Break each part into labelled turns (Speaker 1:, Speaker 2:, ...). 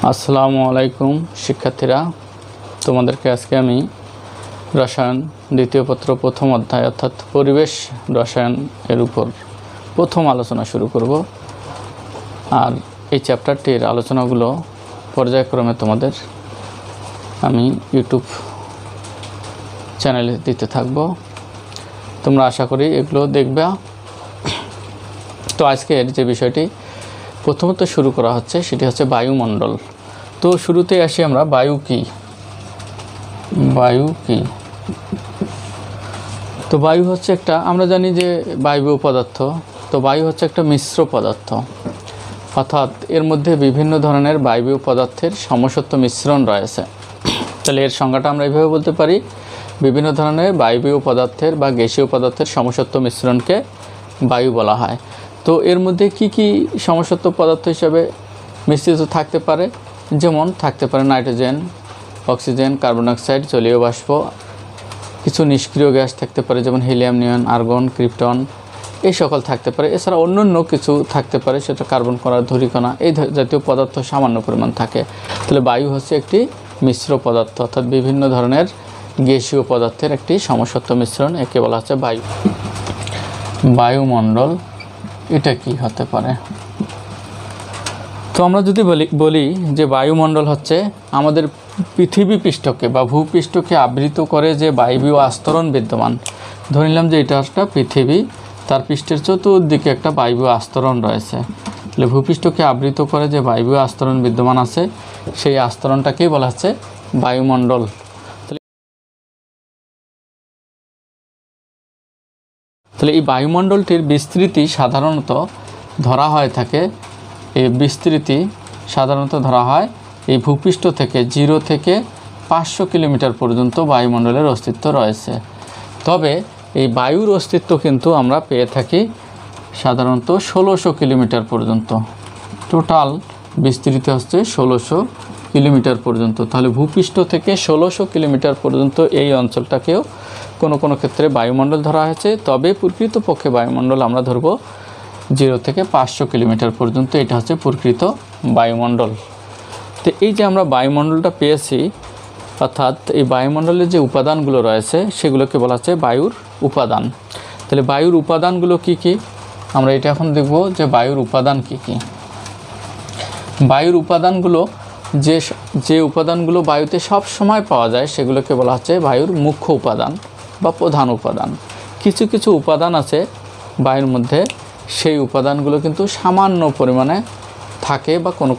Speaker 1: আসসালামু আলাইকুম শিক্ষার্থীরা, তোমাদেরকে আজকে আমি রসায়ন দ্বিতীয় পত্র প্রথম অধ্যায় অর্থাৎ পরিবেশ রসায়ন এর উপর প্রথম আলোচনা শুরু করব। আর এই চ্যাপ্টারটির আলোচনাগুলো পর্যায়ক্রমে তোমাদের আমি ইউটিউব চ্যানেলে দিতে থাকব। তোমরা আশা করি এগুলো দেখবে। তো আজকের যে বিষয়টি প্রথমত শুরু করা হচ্ছে সেটি হচ্ছে বায়ুমণ্ডল। তো শুরুতে আসি আমরা বায়ু কি। তো বায়ু হচ্ছে একটা, আমরা জানি যে বায়বীয় পদার্থ। তো বায়ু হচ্ছে একটা মিশ্র পদার্থ, অর্থাৎ এর মধ্যে বিভিন্ন ধরনের বায়বীয় পদার্থের সমসত্ব মিশ্রণ রয়েছে। তাহলে এর সংজ্ঞাটা আমরা এইভাবে বলতে পারি, বিভিন্ন ধরনের বায়বীয় পদার্থের বা গ্যাসীয় পদার্থের সমসত্ব মিশ্রণকে বায়ু বলা হয়। তো এর মধ্যে কি কি সমসত্ব পদার্থ হিসাবে মিশ্রিত থাকতে পারে? যেমন থাকতে পারে নাইট্রোজেন, অক্সিজেন, কার্বন ডাইঅক্সাইড, জলীয় বাষ্প, কিছু নিষ্ক্রিয় গ্যাস থাকতে পারে যেমন হিলিয়াম, নিয়ন, আর্গন, ক্রিপ্টন, এই সকল থাকতে পারে। এছাড়া অন্যান্য কিছু থাকতে পারে, সেটা কার্বন কণা, ধূলিকণা, এই জাতীয় পদার্থ সামান্য পরিমাণ থাকে। তাহলে বায়ু হচ্ছে একটি মিশ্র পদার্থ, অর্থাৎ বিভিন্ন ধরনের গ্যাসীয় পদার্থের একটি সমসত্ব মিশ্রণ, একে বলা হচ্ছে বায়ু। বায়ুমণ্ডল এটা কি হতে পারে? তো আমরা যদি বলি যে বায়ুমণ্ডল হচ্ছে আমাদের পৃথিবী পৃষ্ঠকে বা ভূপৃষ্ঠকে আবৃত করে যে বায়বীয় আস্তরণ বিদ্যমান। ধরে নিলাম যে এটা একটা পৃথিবী, তার পৃষ্ঠের চতুর্দিকে একটা বায়বীয় আস্তরণ রয়েছে। তাহলে ভূপৃষ্ঠকে আবৃত করে যে বায়বীয় আস্তরণ বিদ্যমান আছে, সেই আস্তরণটাকেই বলা হচ্ছে বায়ুমণ্ডল। তাহলে এই বায়ুমণ্ডলটির বিস্তৃতি সাধারণত ধরা হয়ে থাকে, এই বিস্তৃতি সাধারণত ধরা হয় এই ভূপৃষ্ঠ থেকে 0 থেকে 500 কিলোমিটার পর্যন্ত বায়ুমণ্ডলের অস্তিত্ব রয়েছে। তবে এই বায়ুর অস্তিত্ব কিন্তু আমরা পেয়ে থাকি সাধারণত 1600 কিলোমিটার পর্যন্ত। টোটাল বিস্তৃতি হচ্ছে 1600 কিলোমিটার পর্যন্ত। তাহলে ভূপৃষ্ঠ থেকে 1600 কিলোমিটার পর্যন্ত এই অঞ্চলটাকেও কোনো ক্ষেত্রে বায়ুমণ্ডল ধরা হয়েছে। তবে প্রকৃতপক্ষে বায়ুমণ্ডল আমরা ধরব 0 থেকে 500 কিলোমিটার পর্যন্ত, এটা হচ্ছে প্রকৃত বায়ুমণ্ডল। তো এই যে আমরা বায়ুমণ্ডলটা পেয়েছি, অর্থাৎ এই বায়ুমণ্ডলের যে উপাদানগুলো রয়েছে সেগুলোকে বলা হচ্ছে বায়ুর উপাদান। তাহলে বায়ুর উপাদানগুলো কি কি, আমরা এটা এখন দেখব যে বায়ুর উপাদান কি কি। বায়ুর উপাদানগুলো যে উপাদানগুলো বায়ুতে সব সময় পাওয়া যায় সেগুলোকে বলা হচ্ছে বায়ুর মুখ্য উপাদান বা প্রধান উপাদান। কিছু কিছু উপাদান আছে বায়ুর মধ্যে, সেই উপাদানগুলো কিন্তু সামান্য পরিমাণে থাকে বা কোনো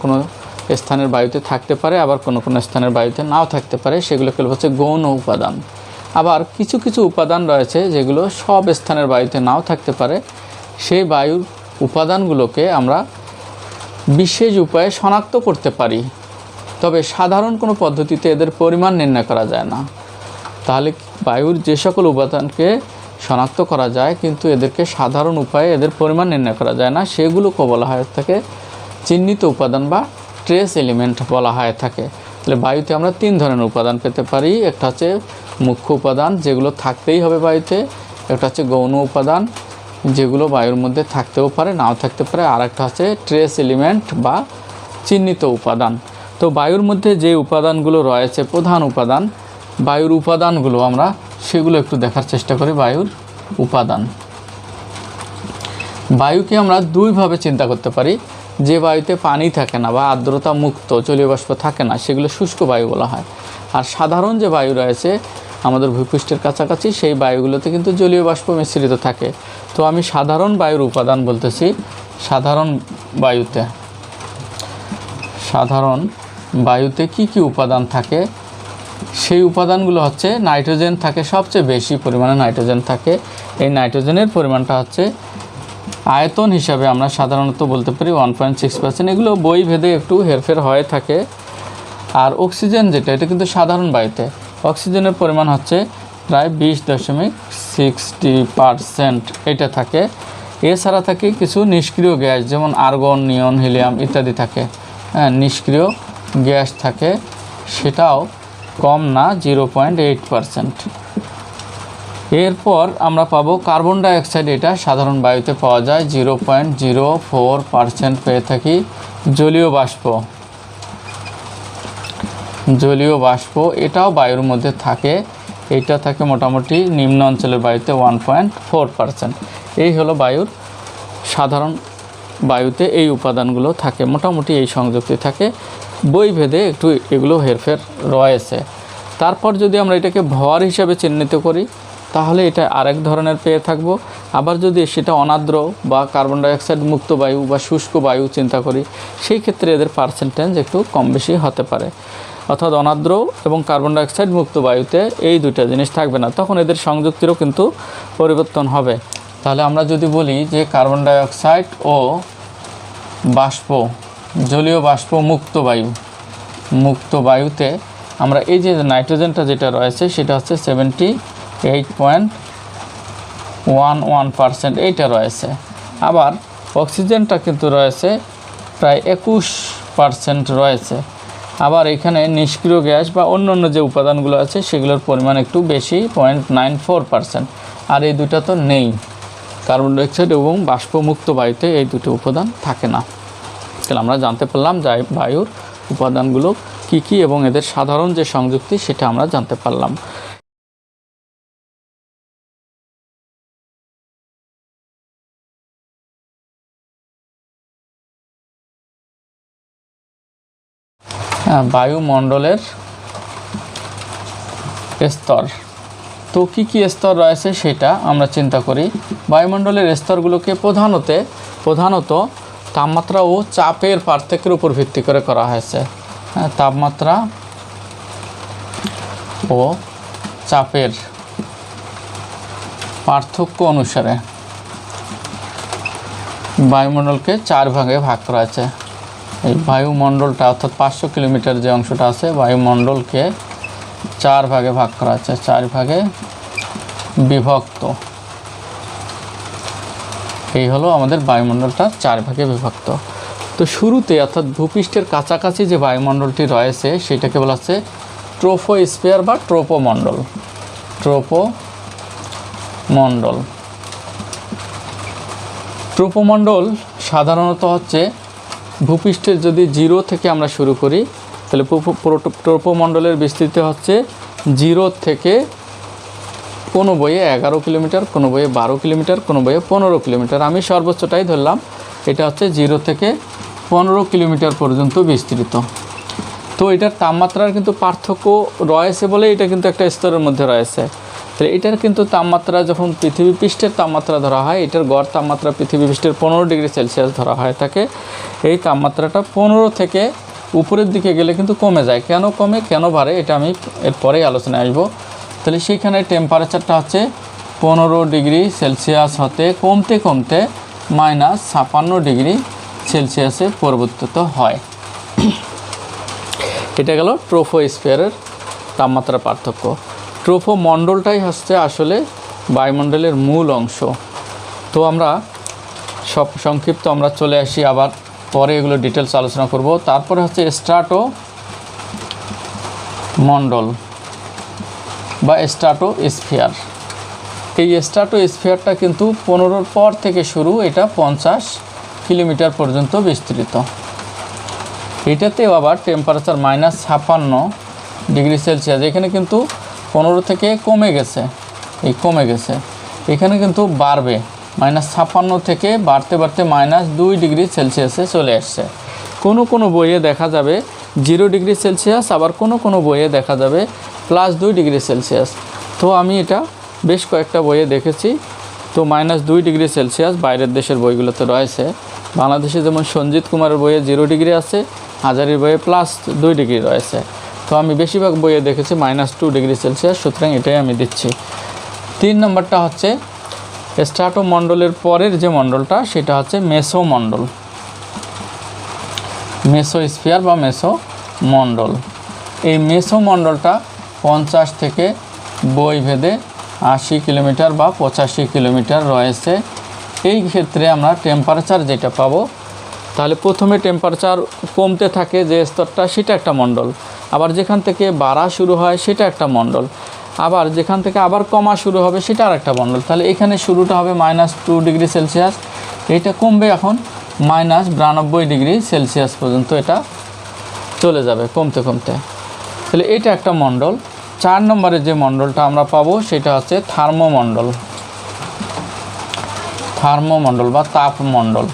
Speaker 1: স্থানের বায়ুতে থাকতে পারে, আবার কোনো স্থানের বায়ুতে নাও থাকতে পারে, সেগুলোকে হচ্ছে গৌণ উপাদান। আবার কিছু কিছু উপাদান রয়েছে যেগুলো সব স্থানের বায়ুতে নাও থাকতে পারে, সেই বায়ুর উপাদানগুলোকে আমরা বিশেষ উপায়ে শনাক্ত করতে পারি। তবে সাধারণ কোনো পদ্ধতিতে এদের পরিমাণ নির্ণয় করা যায় না। তাহলে বায়ুর যে সকল উপাদানকে শনাক্ত করা যায় কিন্তু এদেরকে সাধারণ উপায়ে এদের পরিমাণ নির্ণয় করা যায় না, সেগুলোকে বলা হয় থাকে চিহ্নিত উপাদান বা ট্রেস এলিমেন্ট বলা হয় থাকে। তাহলে বায়ুতে আমরা 3 ধরনের উপাদান পেতে পারি। একটা হচ্ছে মুখ্য উপাদান, যেগুলো থাকতেই হবে বায়ুতে। একটা হচ্ছে গৌণ উপাদান, যেগুলো বায়ুর মধ্যে থাকতেও পারে নাও থাকতে পারে। আর একটা হচ্ছে ট্রেস এলিমেন্ট বা চিহ্নিত উপাদান। তো বায়ুর মধ্যে যে উপাদানগুলো রয়েছে প্রধান উপাদান, বায়ুর উপাদানগুলো আমরা সেগুলো একটু দেখার চেষ্টা করি। বায়ুর উপাদান, বায়ুকে আমরা দুইভাবে চিন্তা করতে পারি। যে বায়ুতে পানি থাকে না বা আর্দ্রতা মুক্ত জলীয় বাষ্প থাকে না, সেগুলো শুষ্ক বায়ু বলা হয়। আর সাধারণ যে বায়ু রয়েছে আমাদের ভূপৃষ্ঠের কাছাকাছি, সেই বায়ুগুলোতে কিন্তু জলীয় বাষ্প মিশ্রিত থাকে। তো আমি সাধারণ বায়ুর উপাদান বলতেছি। সাধারণ বায়ুতে কি কি উপাদান থাকে, সেই উপাদানগুলো হচ্ছে নাইট্রোজেন থাকে, সবচেয়ে বেশি পরিমাণে নাইট্রোজেন থাকে। এই নাইট্রোজেনের পরিমাণটা হচ্ছে আয়তন হিসাবে আমরা সাধারণত বলতে পারি 1.6%। এগুলো বই ভেদে একটু হেরফের হয়ে থাকে। আর অক্সিজেন যেটা, এটা কিন্তু সাধারণ বায়ুতে অক্সিজেনের পরিমাণ হচ্ছে প্রায় 20.60% এটা থাকে। এছাড়া থাকে কিছু নিষ্ক্রিয় গ্যাস, যেমন আর্গন, নিয়ন, হিলিয়াম ইত্যাদি থাকে। নিষ্ক্রিয় গ্যাস থাকে, সেটাও কম না, 0.8%। এরপর আমরা পাবো কার্বন ডাইঅক্সাইড, এটা সাধারণ বায়ুতে পাওয়া যায় 0.04% পেয়ে থাকি। জলীয় বাষ্প জলীয় বাষ্প, এটাও বায়ুর মধ্যে থাকে। এইটা থাকে মোটামুটি নিম্ন অঞ্চলের বায়ুতে 1.4%। এই হলো বায়ুর সাধারণ বায়ুতে এই উপাদানগুলো থাকে, মোটামুটি এই সংযুক্তি থাকে। বইভেদে একটু এগুলো হেরফের রয়েছে। তারপর যদি আমরা এটাকে ভর হিসাবে চিহ্নিত করি তাহলে এটা আরেক ধরনের পেয়ে থাকবো। আবার যদি সেটা অনার্দ্র বা কার্বন ডাইঅক্সাইড মুক্ত বায়ু বা শুষ্ক বায়ু চিন্তা করি, সেই ক্ষেত্রে এদের পার্সেন্টেজ একটু কম বেশি হতে পারে। অর্থাৎ অনার্দ্র এবং কার্বন ডাইঅক্সাইড মুক্ত বায়ুতে এই দুইটা জিনিস থাকবে না, তখন এদের সংযুক্তিরও কিন্তু পরিবর্তন হবে। তাহলে আমরা যদি বলি যে কার্বন ডাইঅক্সাইড ও বাষ্প, জলীয় বাষ্প মুক্ত বায়ুতে আমরা এই যে নাইট্রোজেনটা যেটা রয়েছে সেটা হচ্ছে 78.11%, এইটা রয়েছে। আবার অক্সিজেনটা কিন্তু রয়েছে প্রায় 21% রয়েছে। আবার এখানে নিষ্ক্রিয় গ্যাস বা অন্য যে উপাদানগুলো আছে সেগুলোর পরিমাণ একটু বেশি, 0.94%। আর এই দুটা তো নেই, কার্বন ডাইঅক্সাইড এবং বাষ্পমুক্ত বায়ুতে এই দুটো উপাদান থাকে না। তাহলে আমরা জানতে পারলাম যে বায়ুর উপাদানগুলো কি কি এবং এদের সাধারণ যে সংযুক্তি সেটা আমরা জানতে পারলাম। বায়ুমণ্ডলের স্তর, তো কি কি স্তর রয়েছে সেটা আমরা চিন্তা করি। বায়ুমণ্ডলের স্তরগুলোকে প্রধানত তাপমাত্রা ও চাপের পার্থক্যের উপর ভিত্তি করে করা হয়েছে। তাপমাত্রা ও চাপের পার্থক্য অনুসারে বায়ুমণ্ডলকে 4 ভাগে ভাগ করা হয়েছে। এই বায়ুমণ্ডলটা অর্থাৎ 500 কিলোমিটার যে অংশটা আছে, বায়ুমণ্ডলকে 4 ভাগে ভাগ করা হয়েছে, 4 ভাগে বিভক্ত। এই হলো আমাদের বায়ুমণ্ডলটা 4 ভাগে বিভক্ত। তো শুরুতে অর্থাৎ ভূপৃষ্ঠের কাছাকাছি যে বায়ুমণ্ডলটি রয়েছে সেটাকে বলা হচ্ছে ট্রোপোস্ফিয়ার বা ট্রোপোমণ্ডল। ট্রোপোমণ্ডল সাধারণত হচ্ছে ভূপৃষ্ঠের যদি 0 থেকে আমরা শুরু করি তাহলে ট্রোপোমণ্ডলের বিস্তৃতি হচ্ছে 0 থেকে কোনো বইয়ে 11 কিলোমিটার, কোনো বইয়ে 12 কিলোমিটার, কোনো বইয়ে 15 কিলোমিটার। আমি সর্বোচ্চটাই ধরলাম, এটা হচ্ছে 0 থেকে 15 কিলোমিটার পর্যন্ত বিস্তৃত। তো এটার তাপমাত্রার কিন্তু পার্থক্য রয়েছে বলে এটা কিন্তু একটা স্তরের মধ্যে রয়েছে। তাহলে এটার কিন্তু তাপমাত্রা যখন পৃথিবী পৃষ্ঠের তাপমাত্রা ধরা হয়, এটার গড় তাপমাত্রা পৃথিবী পৃষ্ঠের 15 ডিগ্রি সেলসিয়াস ধরা হয় থাকে। এই তাপমাত্রাটা 15 থেকে উপরের দিকে গেলে কিন্তু কমে যায়। কেন কমে কেন বাড়ে এটা আমি এরপরেই আলোচনায় আসবো। তাহলে সেইখানে টেম্পারেচারটা হচ্ছে 15 ডিগ্রি সেলসিয়াস হতে কমতে কমতে -56 ডিগ্রি সেলসিয়াসে পরিবর্তিত হয়। এটা গেল ট্রোপোস্ফিয়ারের তাপমাত্রার পার্থক্য। ট্রোপোমণ্ডলটাই হচ্ছে আসলে বায়ুমণ্ডলের মূল অংশ। তো আমরা সব সংক্ষিপ্ত আমরা চলে আসি, আবার পরে এগুলো ডিটেলস আলোচনা করব। তারপরে হচ্ছে স্ট্রাটোমণ্ডল বা স্ট্রাটোস্ফিয়ার। এই স্ট্রাটোস্ফিয়ারটা কিন্তু 15 পর থেকে শুরু, এটা 50 কিলোমিটার পর্যন্ত বিস্তৃত। এটাতেও আবার টেম্পারেচার -56 ডিগ্রি সেলসিয়াস। এখানে কিন্তু 15 থেকে কমে গেছে, এখানে কিন্তু বাড়বে, -56 থেকে বাড়তে বাড়তে -2 ডিগ্রি সেলসিয়াসে চলে আসছে। কোনো বইয়ে দেখা যাবে 0 ডিগ্রি সেলসিয়াস, আবার কোনো বইয়ে দেখা যাবে +2 ডিগ্রি সেলসিয়াস। তো আমি এটা বেশ কয়েকটা বইয়ে দেখেছি। তো -2 ডিগ্রি সেলসিয়াস বাইরের দেশের বইগুলোতে রয়েছে। বাংলাদেশে যেমন সঞ্জিত কুমারের বইয়ে 0 ডিগ্রি আছে, হাজারির বইয়ে +2 ডিগ্রি রয়েছে। তো আমি বেশিরভাগ বইয়ে দেখেছি -2 ডিগ্রি সেলসিয়াস, সুতরাং এটাই আমি দিচ্ছি। 3 নম্বরটা হচ্ছে স্ট্রাটোমণ্ডলের পরের যে মণ্ডলটা সেটা হচ্ছে মেসোমণ্ডল, মেসোস্ফিয়ার বা মেসোমণ্ডল। এই মেসোমণ্ডলটা 50 থেকে বইভেদে 80 কিলোমিটার বা 85 কিলোমিটার রয়েছে। এই ক্ষেত্রে আমরা টেম্পারেচার যেটা পাবো, তাহলে প্রথমে টেম্পারেচার কমতে থাকে যে স্তরটা, সেটা একটা মণ্ডল। আবার যেখান থেকে বাড়া শুরু হয় সেটা একটা মণ্ডল। আবার যেখান থেকে আবার কমা শুরু হবে সেটা আর একটা মণ্ডল। তাহলে এখানে শুরুটা হবে -2 ডিগ্রি সেলসিয়াস, এটা কমবে এখন -92 ডিগ্রি সেলসিয়াস পর্যন্ত এটা চলে যাবে কমতে কমতে। তাহলে এটা একটা মণ্ডল। 4 নম্বরে যে মণ্ডলটা আমরা পাবো সেটা হচ্ছে থার্মোমণ্ডল। থার্মোমণ্ডল বা তাপমণ্ডল।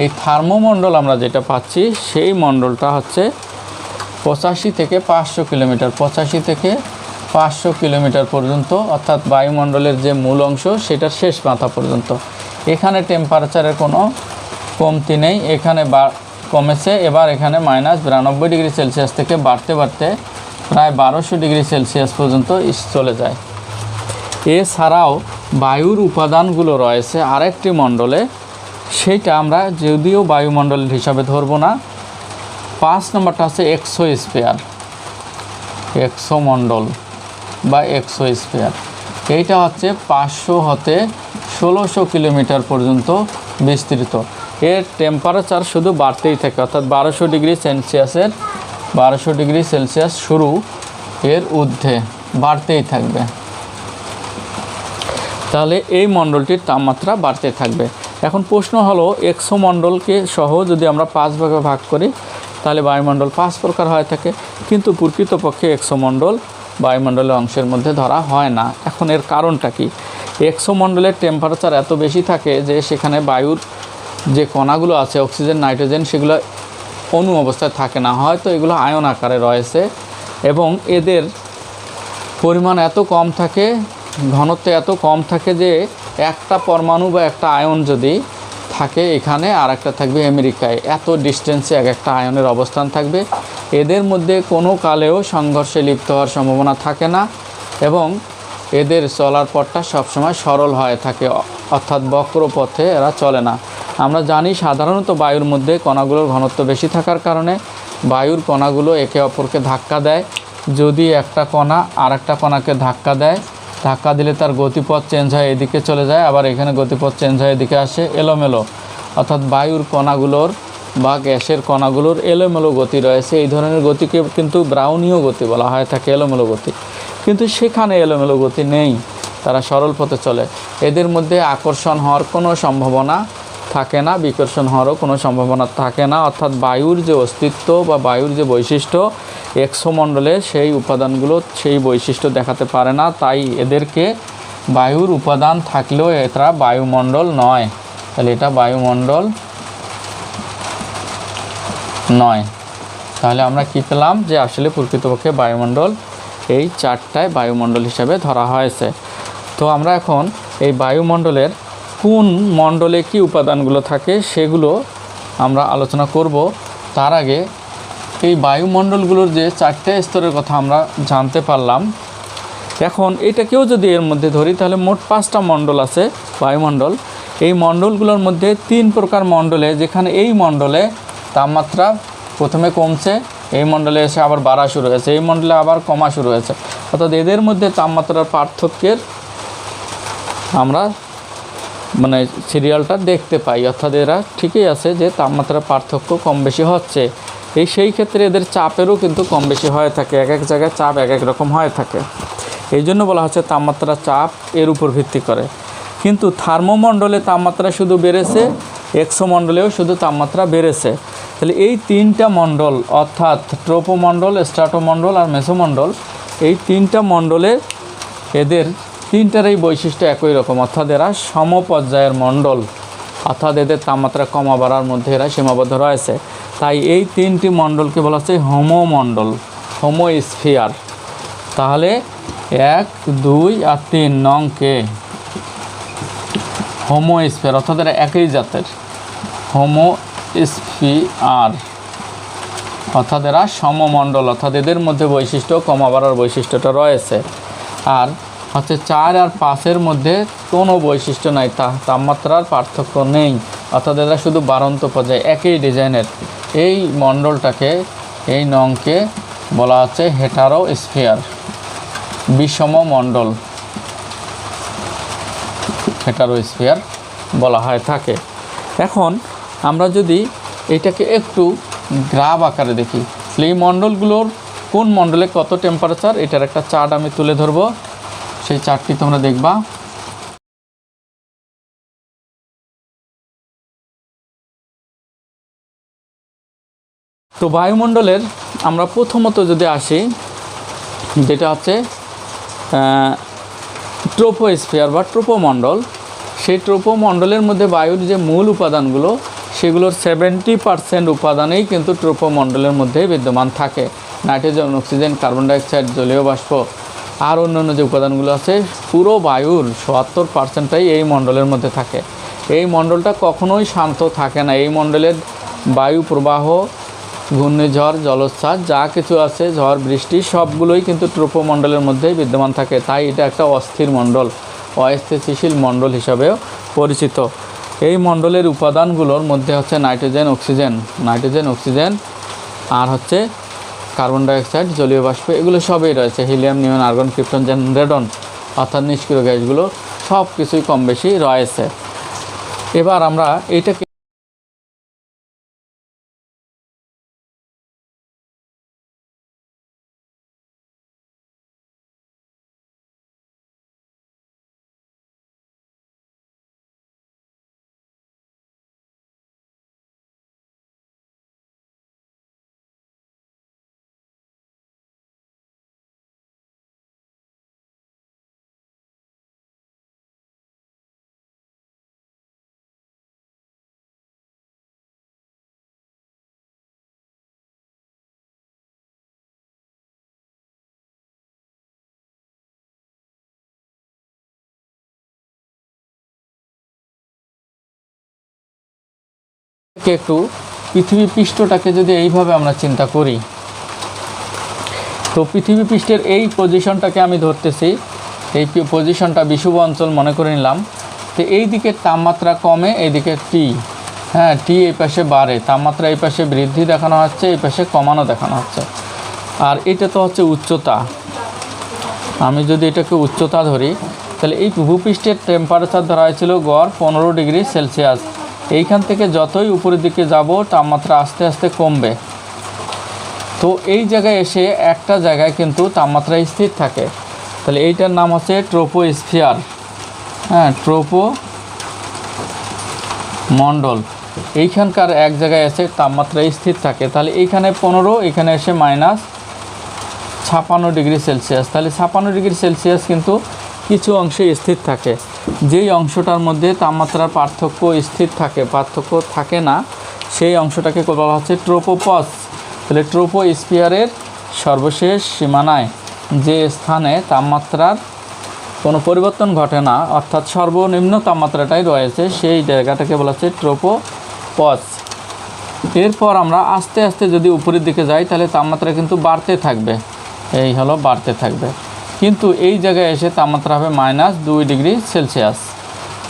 Speaker 1: এই থার্মোমণ্ডল আমরা যেটা পাচ্ছি সেই মণ্ডলটা হচ্ছে 85 থেকে 500 কিলোমিটার, 85 থেকে 500 কিলোমিটার পর্যন্ত, অর্থাৎ বায়ুমণ্ডলের যে মূল অংশ সেটার শেষ মাথা পর্যন্ত। এখানে টেম্পারেচারের কোনো কমতি নেই, এখানে কমেছে। এবার এখানে -92 ডিগ্রি সেলসিয়াস থেকে বাড়তে বাড়তে প্রায় 1200 ডিগ্রি সেলসিয়াস পর্যন্ত চলে যায়। এছাড়াও বায়ুর উপাদানগুলো রয়েছে আরেকটি মণ্ডলে, সেইটা আমরা যদিও বায়ুমণ্ডলের হিসাবে ধরবো না। 5 নম্বরটা হচ্ছে এক্সোস্ফিয়ার, এক্সোমণ্ডল বা এক্সোস্ফিয়ার। এইটা হচ্ছে 500 হতে 1600 কিলোমিটার পর্যন্ত বিস্তৃত। এর টেম্পারেচার শুধু বাড়তেই থাকে, অর্থাৎ 1200 ডিগ্রি সেলসিয়াস শুরু, এর ঊর্ধ্বে বাড়তেই থাকবে। তাহলে এই মণ্ডলটির তাপমাত্রা বাড়তে থাকবে। এখন প্রশ্ন হলো এক্সোমণ্ডলকে সহ যদি আমরা 5 ভাগে ভাগ করি তাহলে বায়ুমণ্ডল 5 প্রকার হয়ে থাকে, কিন্তু প্রকৃতপক্ষে এক্সোমণ্ডল বায়ুমণ্ডলের অংশের মধ্যে ধরা হয় না। এখন এর কারণটা কি? এক্সোমণ্ডলের টেম্পারেচার এত বেশি থাকে যে সেখানে বায়ুর যে কণাগুলো আছে অক্সিজেন, নাইট্রোজেন, সেগুলো অণু অবস্থায় থাকে না, হয়তো এগুলো আয়ন আকারে রয়েছে, এবং এদের পরিমাণ এত কম থাকে, ঘনত্ব এত কম থাকে যে একটা পরমাণু বা একটা আয়ন যদি থাকে এখানে আর একটা থাকবে আমেরিকায়, এত ডিস্টেন্সে এক একটা আয়নের অবস্থান থাকবে। এদের মধ্যে কোনো কালেও সংঘর্ষে লিপ্ত হওয়ার সম্ভাবনা থাকে না, এবং এদের চলার পথটা সবসময় সরল হয়ে থাকে, অর্থাৎ বক্র পথে এরা চলে না। আমরা জানি সাধারণত বায়ুর মধ্যে কণাগুলোর ঘনত্ব বেশি থাকার কারণে বায়ুর কণাগুলো একে অপরকে ধাক্কা দেয়। যদি একটা কণা আর একটা কণাকে ধাক্কা দেয়, ধাক্কা দিলে তার গতিপথ চেঞ্জ হয়, এদিকে চলে যায়, আবার এখানে গতিপথ চেঞ্জ হয়, এদিকে আসে, এলোমেলো। অর্থাৎ বায়ুর কণাগুলোর বা গ্যাসের কণাগুলোর এলোমেলো গতি রয়েছে। এই ধরনের গতিকে কিন্তু ব্রাউনীয় গতি বলা হয় থাকে, এলোমেলো গতি। কিন্তু সেখানে এলোমেলো গতি নেই, তারা সরল পথে চলে। এদের মধ্যে আকর্ষণ হওয়ার কোনো সম্ভাবনা থাকে না, বিকর্ষণ হওয়ারও কোনো সম্ভাবনা থাকে না। অর্থাৎ বায়ুর যে অস্তিত্ব বা বায়ুর যে বৈশিষ্ট্য, এক্সোমণ্ডলে সেই উপাদানগুলো সেই বৈশিষ্ট্য দেখাতে পারে না। তাই এদেরকে বায়ুর উপাদান থাকলেও এটা বায়ুমণ্ডল নয়। তাহলে এটা বায়ুমণ্ডল নয়। তাহলে আমরা কি পেলাম? যে আসলে প্রকৃতপক্ষে বায়ুমণ্ডল এই 4টায় বায়ুমণ্ডল হিসাবে ধরা হয়েছে। তো আমরা এখন এই বায়ুমণ্ডলের কোন মণ্ডলে কি উপাদানগুলো থাকে সেগুলো আমরা আলোচনা করব। তার আগে এই বায়ুমণ্ডলগুলোর যে 4টে স্তরের কথা আমরা জানতে পারলাম, এখন এটাকেও যদি এর মধ্যে ধরি তাহলে মোট 5টা মণ্ডল আছে বায়ুমণ্ডল। এই মণ্ডলগুলোর মধ্যে 3 প্রকার মণ্ডলে, যেখানে এই মণ্ডলে তাপমাত্রা প্রথমে কমছে, এই মণ্ডলে এসে আবার বাড়া শুরু হয়েছে, এই মণ্ডলে আবার কমা শুরু হয়েছে। অর্থাৎ এদের মধ্যে তাপমাত্রার পার্থক্যের আমরা সিরিয়ালটা দেখতে পাই। অর্থাৎ এরা ঠিকই আছে যে তাপমাত্রার পার্থক্য কম বেশি হচ্ছে। সেই ক্ষেত্রে এদের চাপেরও কিন্তু কম বেশি হয়ে থাকে, এক এক জায়গায় চাপ এক এক রকম হয়ে থাকে। এই জন্য বলা হচ্ছে তাপমাত্রা চাপ এর উপর ভিত্তি করে। কিন্তু থার্মোমণ্ডলে তাপমাত্রা শুধু বেড়েছে, এক্সোমণ্ডলেও শুধু তাপমাত্রা বেড়েছে। তাহলে এই 3টা মণ্ডল, অর্থাৎ ট্রোপোমণ্ডল, স্ট্রাটোমণ্ডল আর মেসোমণ্ডল, এই 3টা মণ্ডলে এদের 3টারই বৈশিষ্ট্য একই রকম, অর্থাৎ এরা সমপর্যায়ের মণ্ডল, অর্থাৎ এদের তাপমাত্রা কমা বাড়ার মধ্যে এরা সীমাবদ্ধ রয়েছে। তাই এই 3টি মণ্ডলকে বলা হচ্ছে হোমোমণ্ডল, হোমোস্ফিয়ার। তাহলে 1, 2 আর 3 নংকে হোমোস্ফিয়ার, অর্থাৎ এরা একই জাতের, হোমোস্ফিয়ার, অর্থাৎ এরা সমমণ্ডল, অর্থাৎ এদের মধ্যে বৈশিষ্ট্য কমা বাড়ার বৈশিষ্ট্যটা রয়েছে। আর হচ্ছে 4 আর 5-এর মধ্যে কোনো বৈশিষ্ট্য নাই, তাপমাত্রার পার্থক্য নেই, অর্থাৎ এরা শুধু বাড়ন্ত পর্যায়ে একই ডিজাইনের। এই মণ্ডলটাকে, এই নংকে বলা হচ্ছে হেটারোস্ফিয়ার, বিষম মণ্ডল, হেটারোস্ফিয়ার বলা হয় থাকে। এখন আমরা যদি এটাকে একটু গ্রাফ আকারে দেখি, এই মণ্ডলগুলোর কোন মণ্ডলে কত টেম্পারেচার, এটার একটা চার্ট আমি তুলে ধরবো, সেই চার্টটি তোমরা দেখবা। তো বায়ুমণ্ডলের আমরা প্রথমত যদি আসি, যেটা হচ্ছে ট্রোপোস্ফিয়ার বা ট্রোপোমণ্ডল। সেই ট্রোপোমণ্ডলের মধ্যে বায়ুর যে মূল উপাদানগুলো সেগুলোর 70% উপাদানেই কিন্তু ট্রোপোমণ্ডলের মধ্যেই বিদ্যমান থাকে। নাইট্রোজেন, অক্সিজেন, কার্বন ডাইঅক্সাইড, জলীয় বাষ্প আর অন্যান্য যে উপাদানগুলো আছে পুরো বায়ুর 70%টাই এই মণ্ডলের মধ্যে থাকে। এই মণ্ডলটা কখনোই শান্ত থাকে না। এই মণ্ডলের বায়ু প্রবাহ, ঘূর্ণিঝড়, জলোচ্ছ্বাস যা কিছু আছে, ঝড় বৃষ্টি সবগুলোই কিন্তু ট্রোপোমণ্ডলের মধ্যেই বিদ্যমান থাকে। তাই এটা একটা অস্থির মণ্ডল, অস্থিতিশীল মণ্ডল হিসাবেও পরিচিত। এই মণ্ডলের উপাদানগুলোর মধ্যে হচ্ছে নাইট্রোজেন, অক্সিজেন আর হচ্ছে কার্বন ডাইঅক্সাইড, জলীয় বাষ্প, এগুলো সবই রয়েছে। হিলিয়াম, নিয়ন, আর্গন, ক্রিপ্টন, রেডন অর্থাৎ নিষ্ক্রিয় গ্যাসগুলো সব কিছুই কম বেশি রয়েছে। এবার আমরা এইটাকে একটু পৃথিবী পৃষ্ঠটাকে যদি এইভাবে আমরা চিন্তা করি, তো পৃথিবী পৃষ্ঠের এই পজিশনটাকে আমি ধরতেছি, এই পজিশনটা বিষুব অঞ্চল মনে করে নিলাম। তো এই দিকে তাপমাত্রা কমে, এইদিকে টি এই পাশে বাড়ে, তাপমাত্রা এই পাশে বৃদ্ধি দেখানো হচ্ছে, এই পাশে কমানো দেখানো হচ্ছে। আর এটা তো হচ্ছে উচ্চতা। আমি যদি এটাকে উচ্চতা ধরি তাহলে এই ভূপৃষ্ঠের টেম্পারেচার ধরা হয়েছিল গড় 15 ডিগ্রি সেলসিয়াস। এইখান থেকে যতই উপরের দিকে যাব তাপমাত্রা আস্তে আস্তে কমবে। তো এই জায়গায় এসে একটা জায়গায় কিন্তু তাপমাত্রা স্থির থাকে। তাহলে এইটার নাম হচ্ছে ট্রোপোস্ফিয়ার। ট্রোপোমণ্ডল। এইখানকার এক জায়গায় এসে তাপমাত্রা স্থির থাকে। তাহলে এইখানে 15, এখানে এসে -56 ডিগ্রি সেলসিয়াস। তাহলে 56 ডিগ্রি সেলসিয়াস কিন্তু কিছু অংশে স্থির থাকে। যেই অংশটার মধ্যে তাপমাত্রার পার্থক্য থাকে না, সেই অংশটাকে বলা হচ্ছে ট্রোপোপজ। তাহলে ট্রোপোস্ফিয়ারের সর্বশেষ সীমানায় যে স্থানে তাপমাত্রার কোনো পরিবর্তন ঘটে না, অর্থাৎ সর্বনিম্ন তাপমাত্রাটাই রয়েছে, সেই জায়গাটাকে বলা হচ্ছে ট্রোপোপজ। এরপর আমরা আস্তে আস্তে যদি উপরের দিকে যাই তাহলে তাপমাত্রা কিন্তু বাড়তে থাকবে, বাড়তে থাকবে। কিন্তু এই জায়গায় এসে তাপমাত্রা হবে -2 ডিগ্রি সেলসিয়াস।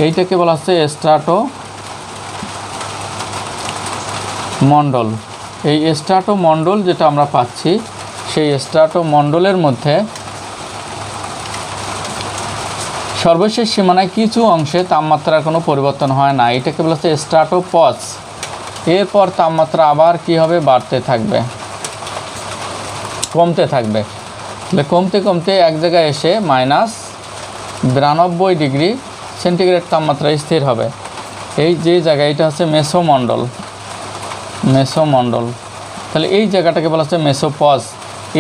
Speaker 1: এইটাকে বলা হচ্ছে স্ট্রাটোমণ্ডল। এই স্ট্রাটোমণ্ডল যেটা আমরা পাচ্ছি, সেই স্ট্রাটোমণ্ডলের মধ্যে সর্বশেষ সীমানায় কিছু অংশে তাপমাত্রার কোনো পরিবর্তন হয় না, এটাকে বলা হচ্ছে স্ট্রাটোপজ। এরপর তাপমাত্রা আবার কি হবে, বাড়তে থাকবে, কমতে থাকবে। কমতে কমতে এক জায়গায় এসে -92 ডিগ্রি সেন্টিগ্রেড তাপমাত্রা স্থির হবে। এই যে জায়গা, এটা হচ্ছে মেসোমণ্ডল। তাহলে এই জায়গাটাকে বলা হচ্ছে মেসোপজ।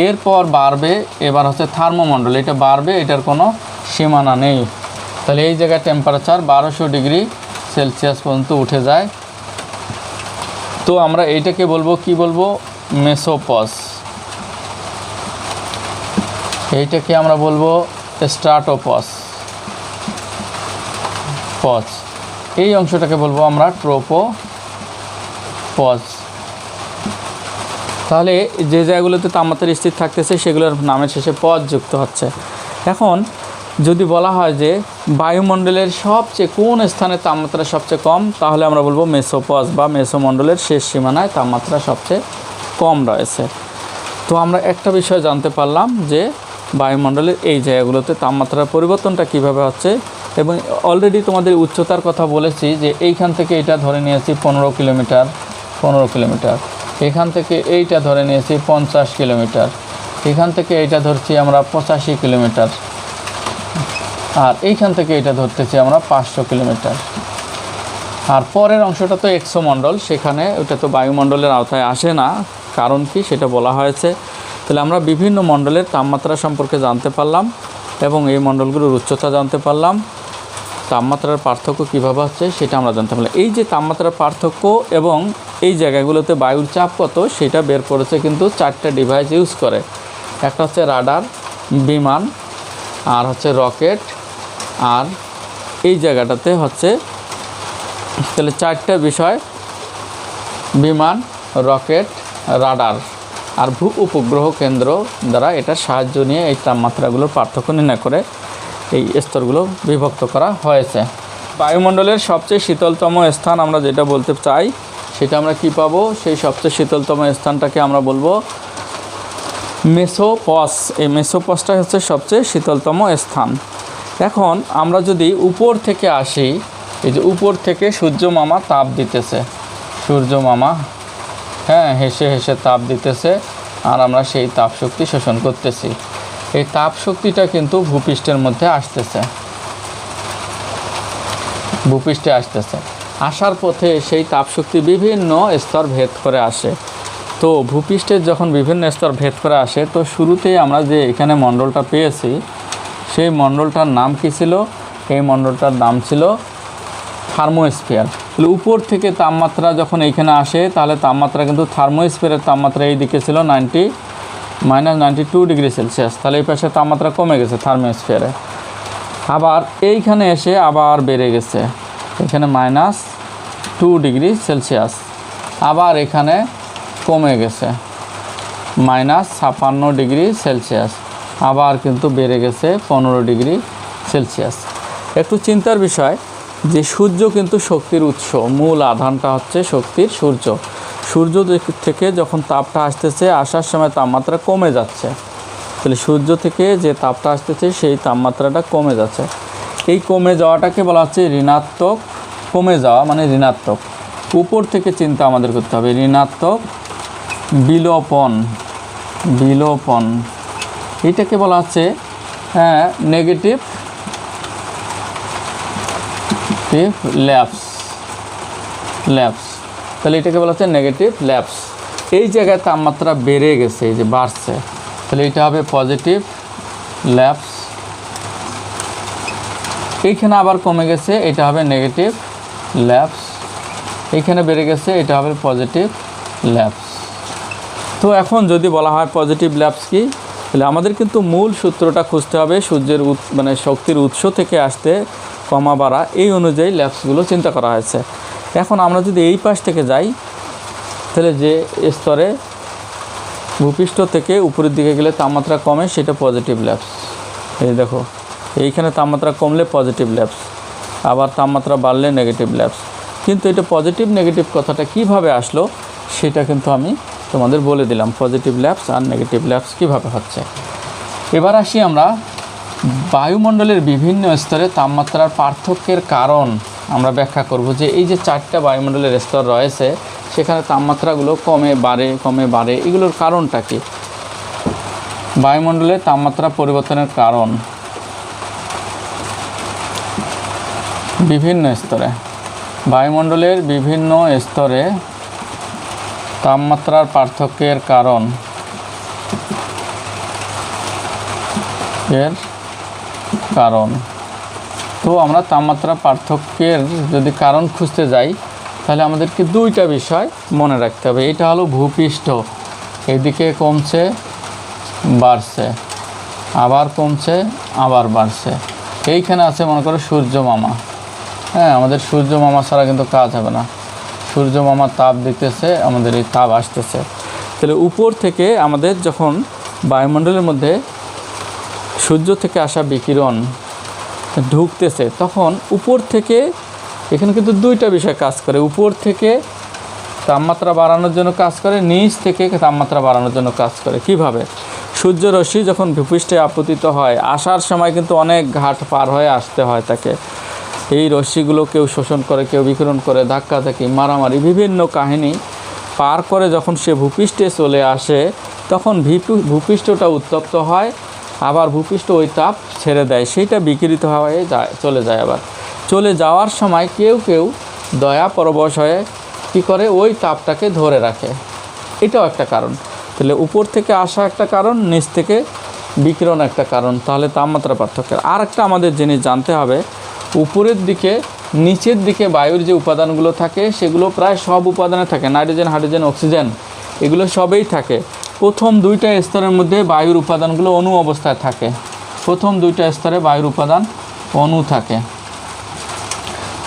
Speaker 1: এরপর বাড়বে, এবার হচ্ছে থার্মোমণ্ডল। এটা বাড়বে, এটার কোনো সীমানা নেই। তাহলে এই জায়গায় টেম্পারেচার 1200 ডিগ্রি সেলসিয়াস পর্যন্ত উঠে যায়। তো আমরা এইটাকে বলবো মেসোপজ। এইটাকে আমরা বলবো স্ট্রাটোপজ। এই অংশটাকে বলবো আমরা ট্রোপোপজ। তাহলে যে জায়গাগুলোতে তাপমাত্রা স্থির থাকতেছে সেগুলোর নামের শেষে পজ যুক্ত হচ্ছে। এখন যদি বলা হয় যে বায়ুমণ্ডলের সবচেয়ে কোন স্থানে তাপমাত্রা সবচেয়ে কম, তাহলে আমরা বলবো মেসোপজ বা মেসোমণ্ডলের শেষ সীমানায় তাপমাত্রা সবচেয়ে কম রয়েছে। তো আমরা একটা বিষয় জানতে পারলাম যে বায়ুমণ্ডলের এই জায়গাগুলোতে তাপমাত্রার পরিবর্তনটা কিভাবে হচ্ছে। এবং অলরেডি তোমাদের উচ্চতার কথা বলেছি যে এইখান থেকে এটা ধরে নিয়েছি 15 কিলোমিটার, এখান থেকে এইটা ধরে নিয়েছি 50 কিলোমিটার, এখান থেকে এইটা ধরছি আমরা 85 কিলোমিটার, আর এইখান থেকে এটা ধরতেছি আমরা 500 কিলোমিটার। আর পরের অংশটা তো এক্সোমণ্ডল, সেখানে ওটা তো বায়ুমণ্ডলের আওতায় আসে না। কারণ কি সেটা বলা হয়েছে। তাহলে আমরা বিভিন্ন মণ্ডলের তাপমাত্রা সম্পর্কে জানতে পারলাম এবং এই মণ্ডলগুলোর উচ্চতা জানতে পারলাম, তাপমাত্রার পার্থক্য কীভাবে হচ্ছে সেটা আমরা জানতে পারলাম। এই যে তাপমাত্রার পার্থক্য এবং এই জায়গাগুলোতে বায়ুর চাপ কত সেটা বের করেছে কিন্তু 4টা ডিভাইস ইউজ করে। একটা হচ্ছে রাডার, বিমান, আর হচ্ছে রকেট, আর এই জায়গাটাতে হচ্ছে, তাহলে 4টা বিষয়, বিমান, রকেট, রাডার আর ভূ উপগ্রহ কেন্দ্র দ্বারা এটার সাহায্য নিয়ে এই তাপমাত্রাগুলোর পার্থক্য নির্ণয় করে এই স্তরগুলো বিভক্ত করা হয়েছে। বায়ুমণ্ডলের সবচেয়ে শীতলতম স্থান আমরা যেটা বলতে চাই সেটা আমরা কি পাবো, সেই সবচেয়ে শীতলতম স্থানটাকে আমরা বলবো মেসোপস। এই মেসোপসটা হচ্ছে সবচেয়ে শীতলতম স্থান। এখন আমরা যদি উপর থেকে আসি, এই যে উপর থেকে সূর্য মামা তাপ দিতেছে, সূর্য মামা হেসে হেসে তাপ দিতেছে আর আমরা সেই তাপ শক্তি শোষণ করতেছি। এই তাপ শক্তিটা কিন্তু ভূপৃষ্ঠের মধ্যে আসতেছে, ভূপৃষ্ঠে আসতেছে। আসার পথে সেই তাপ শক্তি বিভিন্ন স্তর ভেদ করে আসে। তো ভূপৃষ্ঠের যখন বিভিন্ন স্তর ভেদ করে আসে, তো শুরুতেই আমরা যে এখানে মণ্ডলটা পেয়েছি সেই মণ্ডলটার নাম কি ছিল? এই মণ্ডলটার নাম ছিল থার্মোস্ফিয়ার। তাহলে উপর থেকে তাপমাত্রা যখন এইখানে আসে তাহলে তাপমাত্রা কিন্তু থার্মোস্ফিয়ারের তাপমাত্রা এই দিকে ছিল -92 ডিগ্রি সেলসিয়াস। তাহলে এই পাশে তাপমাত্রা কমে গেছে থার্মোস্ফিয়ারে। আবার এইখানে এসে আবার বেড়ে গেছে, এখানে -2 ডিগ্রি সেলসিয়াস। আবার এখানে কমে গেছে -56 ডিগ্রি সেলসিয়াস। আবার কিন্তু বেড়ে গেছে 15 ডিগ্রি সেলসিয়াস। একটু চিন্তার বিষয় যে সূর্য কিন্তু শক্তির উৎস, মূল আধানটা হচ্ছে শক্তির সূর্য। সূর্য থেকে যখন তাপটা আসতেছে, আসার সময় তাপমাত্রা কমে যাচ্ছে। তাহলে সূর্য থেকে যে তাপটা আসতেছে সেই তাপমাত্রাটা কমে যাচ্ছে। এই কমে যাওয়াটাকে বলা হচ্ছে ঋণাত্মক কমে যাওয়া, মানে ঋণাত্মক। উপর থেকে চিন্তা আমাদের করতে হবে, ঋণাত্মক বিলোপন, বিলোপন এইটাকে বলা হচ্ছে নেগেটিভ ল্যাপস, ল্যাপস। তাহলে এটাকে বলা হচ্ছে নেগেটিভ ল্যাপস। এই জায়গায় তাপমাত্রা বেড়ে গেছে, এই যে বাড়ছে, তাহলে এটা হবে পজিটিভ ল্যাপস। এইখানে আবার কমে গেছে, এটা হবে নেগেটিভ ল্যাপস। এইখানে বেড়ে গেছে, এটা হবে পজিটিভ ল্যাপস। তো এখন যদি বলা হয় পজিটিভ ল্যাপস কি, তাহলে আমাদের কিন্তু মূল সূত্রটা খুঁজতে হবে। সূর্যের মানে শক্তির উৎস থেকে আসতে কমা বাড়া, এই অনুযায়ী ল্যাপসগুলো চিন্তা করা হয়েছে। এখন আমরা যদি এই পাশ থেকে যাই, তাহলে যে স্তরে ভূপৃষ্ঠ থেকে উপরের দিকে গেলে তাপমাত্রা কমে সেটা পজিটিভ ল্যাপস। এই দেখো, এইখানে তাপমাত্রা কমলে পজিটিভ ল্যাপস, আবার তাপমাত্রা বাড়লে নেগেটিভ ল্যাপস। কিন্তু এটা পজিটিভ নেগেটিভ কথাটা কিভাবে আসলো সেটা কিন্তু আমি তোমাদের বলে দিলাম, পজিটিভ ল্যাপস আর নেগেটিভ ল্যাপস কীভাবে হচ্ছে। এবার আসি আমরা বায়ুমণ্ডলের বিভিন্ন স্তরে তাপমাত্রার পার্থক্যের কারণ আমরা ব্যাখ্যা করব। যে এই যে 4টা বায়ুমণ্ডলের স্তর রয়েছে সেখানে তাপমাত্রাগুলো কমে বাড়ে, এগুলোর কারণটা কি? বায়ুমণ্ডলে তাপমাত্রা পরিবর্তনের কারণ বিভিন্ন স্তরে, বায়ুমণ্ডলের বিভিন্ন স্তরে তাপমাত্রার পার্থক্যের কারণ তো আমরা তাপমাত্রা পার্থক্যের যদি কারণ খুঁজতে যাই তাহলে আমাদেরকে 2টা বিষয় মনে রাখতে হবে। এটা হলো ভূপৃষ্ঠ, এদিকে কমছে বাড়ছে, আবার কমছে আবার বাড়ছে। এইখানে আছে মনে করো সূর্য মামা, আমাদের সূর্য মামা ছাড়া কিন্তু কাজ হবে না। সূর্য মামা তাপ দিতেছে, আমাদের এই তাপ আসতেছে। তাহলে উপর থেকে আমাদের যখন বায়ুমণ্ডলের মধ্যে সূর্য থেকে আসা বিকিরণ ঢুকতেছে তখন উপর থেকে এখানে কিন্তু 2টা বিষয় কাজ করে। উপর থেকে তাপমাত্রা বাড়ানোর জন্য কাজ করে, নিচ থেকে তাপমাত্রা বাড়ানোর জন্য কাজ করে। কিভাবে? সূর্যরশ্মি যখন ভূপৃষ্ঠে আপতিত হয়, আসার সময় কিন্তু অনেক ঘাট পার হয়ে আসতে হয় তাকে। এই রশ্মিগুলো কেউ শোষণ করে, কেউ বিকিরণ করে, ধাক্কাধাক্কি, মারামারি, বিভিন্ন কাহিনী পার করে যখন সে ভূপৃষ্ঠে চলে আসে তখন ভূপৃষ্ঠটা উত্তপ্ত হয়, আবার ভূপৃষ্ঠ ওই তাপ ছেড়ে দেয়, সেইটা বিকিরিত হয়ে চলে যায়। আবার চলে যাওয়ার সময় কেউ কেউ দয়া পরবশ হয়ে কী করে, ওই তাপটাকে ধরে রাখে, এটাও একটা কারণ। তাহলে উপর থেকে আসা একটা কারণ, নিচ থেকে বিকিরণ একটা কারণ, তাহলে তাপমাত্রা পার্থক্য। আর একটা আমাদের জিনিস জানতে হবে, উপরের দিকে নিচের দিকে বায়ুর যে উপাদানগুলো থাকে সেগুলো প্রায় সব উপাদানে থাকে, নাইট্রোজেন, হাইড্রোজেন, অক্সিজেন এগুলো সবেই থাকে। প্রথম দুইটা স্তরের মধ্যে বায়ুর উপাদানগুলো অণু অবস্থায় থাকে, প্রথম দুইটা স্তরে বায়ুর উপাদান অণু থাকে,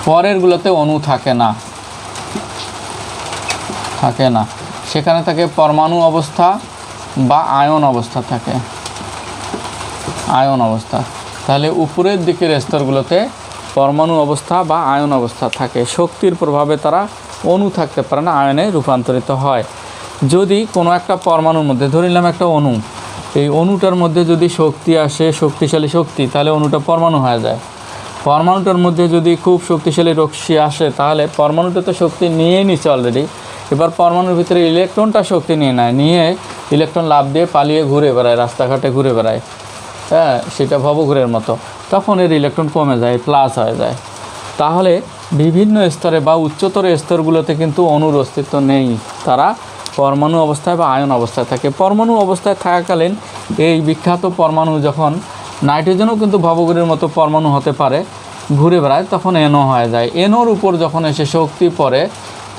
Speaker 1: পরেরগুলোতে অণু থাকে না, সেখানে থাকে পরমাণু অবস্থা বা আয়ন অবস্থা থাকে, আয়ন অবস্থা। তাহলে উপরের দিকের স্তরগুলোতে পরমাণু অবস্থা বা আয়ন অবস্থা থাকে, শক্তির প্রভাবে তারা অণু থাকতে পারে না, আয়নে রূপান্তরিত হয়। যদি কোনো একটা পরমাণুর মধ্যে, ধরে নিলাম একটা অণু, এই অণুটার মধ্যে যদি শক্তি আসে, শক্তিশালী শক্তি, তাহলে অণুটা পরমাণু হয়ে যায়। পরমাণুটার মধ্যে যদি খুব শক্তিশালী রশ্মি আসে, তাহলে পরমাণুটা তো শক্তি নিয়েই নিচ্ছে অলরেডি, এবার পরমাণুর ভিতরে ইলেকট্রনটা শক্তি নিয়ে ইলেকট্রন লাফ দিয়ে পালিয়ে ঘুরে বেড়ায়, রাস্তাঘাটে ঘুরে বেড়ায়, হ্যাঁ, সেটা ভবঘুরের মতো, তখন এর ইলেকট্রন কমে যায়, প্লাস হয়ে যায়। তাহলে বিভিন্ন স্তরে বা উচ্চতর স্তরগুলোতে কিন্তু অণুর অস্তিত্ব নেই, তারা পরমাণু অবস্থায় বা আয়ন অবস্থায় থাকে। পরমাণু অবস্থায় থাকাকালীন এই বিখ্যাত পরমাণু যখন, নাইট্রোজেনও কিন্তু ভবঘুরের মতো পরমাণু হতে পারে, ঘুরে বেড়ায়, তখন এনও হয়ে যায়। এনোর উপর যখন এসে শক্তি পড়ে,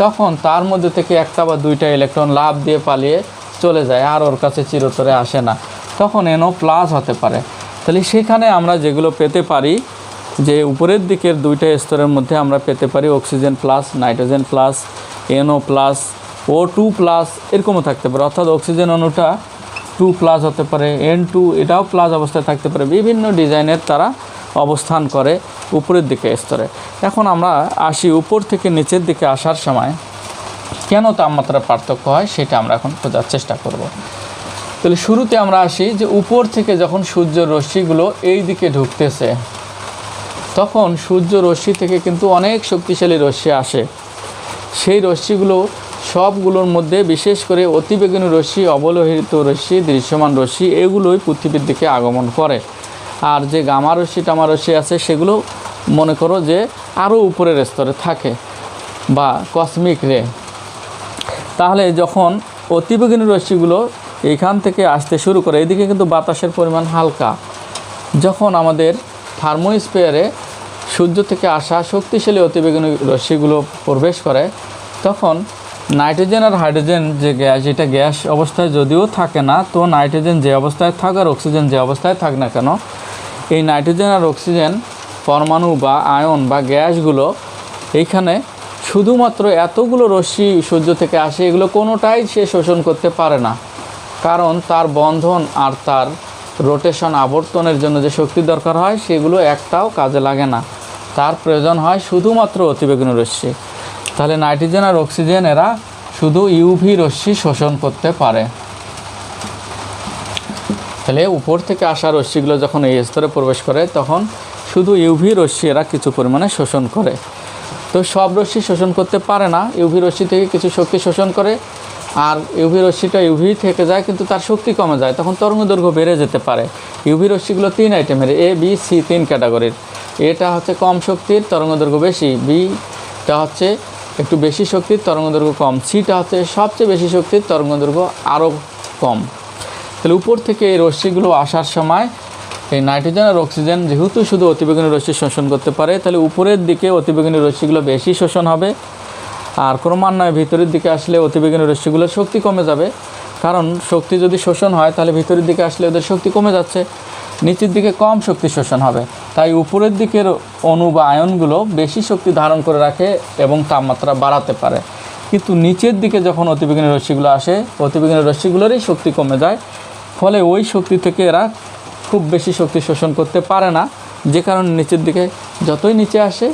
Speaker 1: তখন তার মধ্যে থেকে একটা বা দুইটা ইলেকট্রন লাফ দিয়ে পালিয়ে চলে যায়, আর ওর কাছে চিরতরে আসে না, তখন এনও প্লাস হতে পারে। তাহলে সেখানে আমরা যেগুলো পেতে পারি, যে উপরের দিকের দুইটা স্তরের মধ্যে আমরা পেতে পারি oxygen plus, nitrogen plus, NO plus, O2 plus, এরকমও থাকতে পারে, অর্থাৎ অক্সিজেন অণুটা 2 প্লাস হতে পারে, N2 এটাও প্লাস অবস্থায় থাকতে পারে, বিভিন্ন ডিজাইনের তারা অবস্থান করে উপরের দিকে স্তরে। এখন আমরা আসি উপর থেকে নিচের দিকে আসার সময় কেন তাপমাত্রার পার্থক্য হয়, সেটা আমরা এখন খোঁজার চেষ্টা করব। তাহলে শুরুতে আমরা আসি যে উপর থেকে যখন সূর্যের রশ্মিগুলো এই দিকে ঢুকতেছে, তখন সূর্য রশ্মি থেকে কিন্তু অনেক শক্তিশালী রশ্মি আসে। সেই রশ্মিগুলো সবগুলোর মধ্যে বিশেষ করে অতিবেগুনি রশ্মি, অবলোহিত রশ্মি, দৃশ্যমান রশ্মি এগুলোই পৃথিবীর দিকে আগমন করে। আর যে গামা রশ্মি, টামা রশ্মি আছে সেগুলো মনে করো যে আরও উপরের স্তরে থাকে, বা কসমিক রে। তাহলে যখন অতিবেগুনি রশ্মিগুলো এইখান থেকে আসতে শুরু করে, এদিকে কিন্তু বাতাসের পরিমাণ হালকা, যখন আমাদের থার্মোস্ফিয়ারে সূর্য থেকে আসা শক্তিশালী অতিবেগুনি রশ্মিগুলো প্রবেশ করে, তখন নাইট্রোজেন আর হাইড্রোজেন যে গ্যাস, এটা গ্যাস অবস্থায় যদিও থাকে না, তো নাইট্রোজেন যে অবস্থায় থাক আর অক্সিজেন যে অবস্থায় থাক না কেন, এই নাইট্রোজেন আর অক্সিজেন পরমাণু বা আয়ন বা গ্যাসগুলো এইখানে শুধুমাত্র এতগুলো রশ্মি সূর্য থেকে আসে, এগুলো কোনোটাই সে শোষণ করতে পারে না, কারণ তার বন্ধন আর তার রোটেশন, আবর্তনের জন্য যে শক্তি দরকার হয় সেগুলো একটাও কাজে লাগে না, তার প্রয়োজন হয় শুধুমাত্র অতিবেগুনি রশ্মি। তাহলে নাইট্রোজেন আর অক্সিজেন এরা শুধু ইউভি রশ্মি শোষণ করতে পারে। তাহলে উপর থেকে আসা রশ্মিগুলো যখন এই স্তরে প্রবেশ করে, তখন শুধু ইউভি রশ্মি এরা কিছু পরিমাণে শোষণ করে। তো সব রশ্মি শোষণ করতে পারে না, ইউভি রশ্মি থেকে কিছু শক্তি শোষণ করে, আর ইউভি রশ্মিটা ইউভি থেকে যায় কিন্তু তার শক্তি কমে যায়, তখন তরঙ্গদৈর্ঘ্য বেড়ে যেতে পারে। ইউভি রশ্মিগুলো 3 আইটেমের, A, B, C 3 ক্যাটাগরির। এটা হচ্ছে কম শক্তির, তরঙ্গদৈর্ঘ্য বেশি, বিটা হচ্ছে একটু বেশি শক্তির, তরঙ্গদৈর্ঘ্য কম, সিটা হচ্ছে সবচেয়ে বেশি শক্তির, তরঙ্গদৈর্ঘ্য আরও কম। তাহলে উপর থেকে এই রশ্মিগুলো আসার সময় এই নাইট্রোজেন আর অক্সিজেন যেহেতু শুধু অতিবেগুনি রশ্মি শোষণ করতে পারে, তাহলে উপরের দিকে অতিবেগুনি রশ্মিগুলো বেশি শোষণ হবে, আর ক্রমান্বয়ে ভিতরের দিকে আসলে অতিবেগুনি রশ্মিগুলোর শক্তি কমে যাবে, কারণ শক্তি যদি শোষণ হয় তাহলে ভিতরের দিকে আসলে ওদের শক্তি কমে যাচ্ছে, নিচের দিকে কম শক্তি শোষণ হবে। তাই উপরের দিকের অণু বা আয়নগুলো বেশি শক্তি ধারণ করে রাখে এবং তাপমাত্রা বাড়াতে পারে, কিন্তু নিচের দিকে যখন অতিবেগুনি রশ্মিগুলো আসে, অতিবেগুনি রশ্মিগুলোরই শক্তি কমে যায়, ফলে ওই শক্তি থেকে এরা খুব বেশি শক্তি শোষণ করতে পারে না, যে কারণে নিচের দিকে যতই নিচে আসে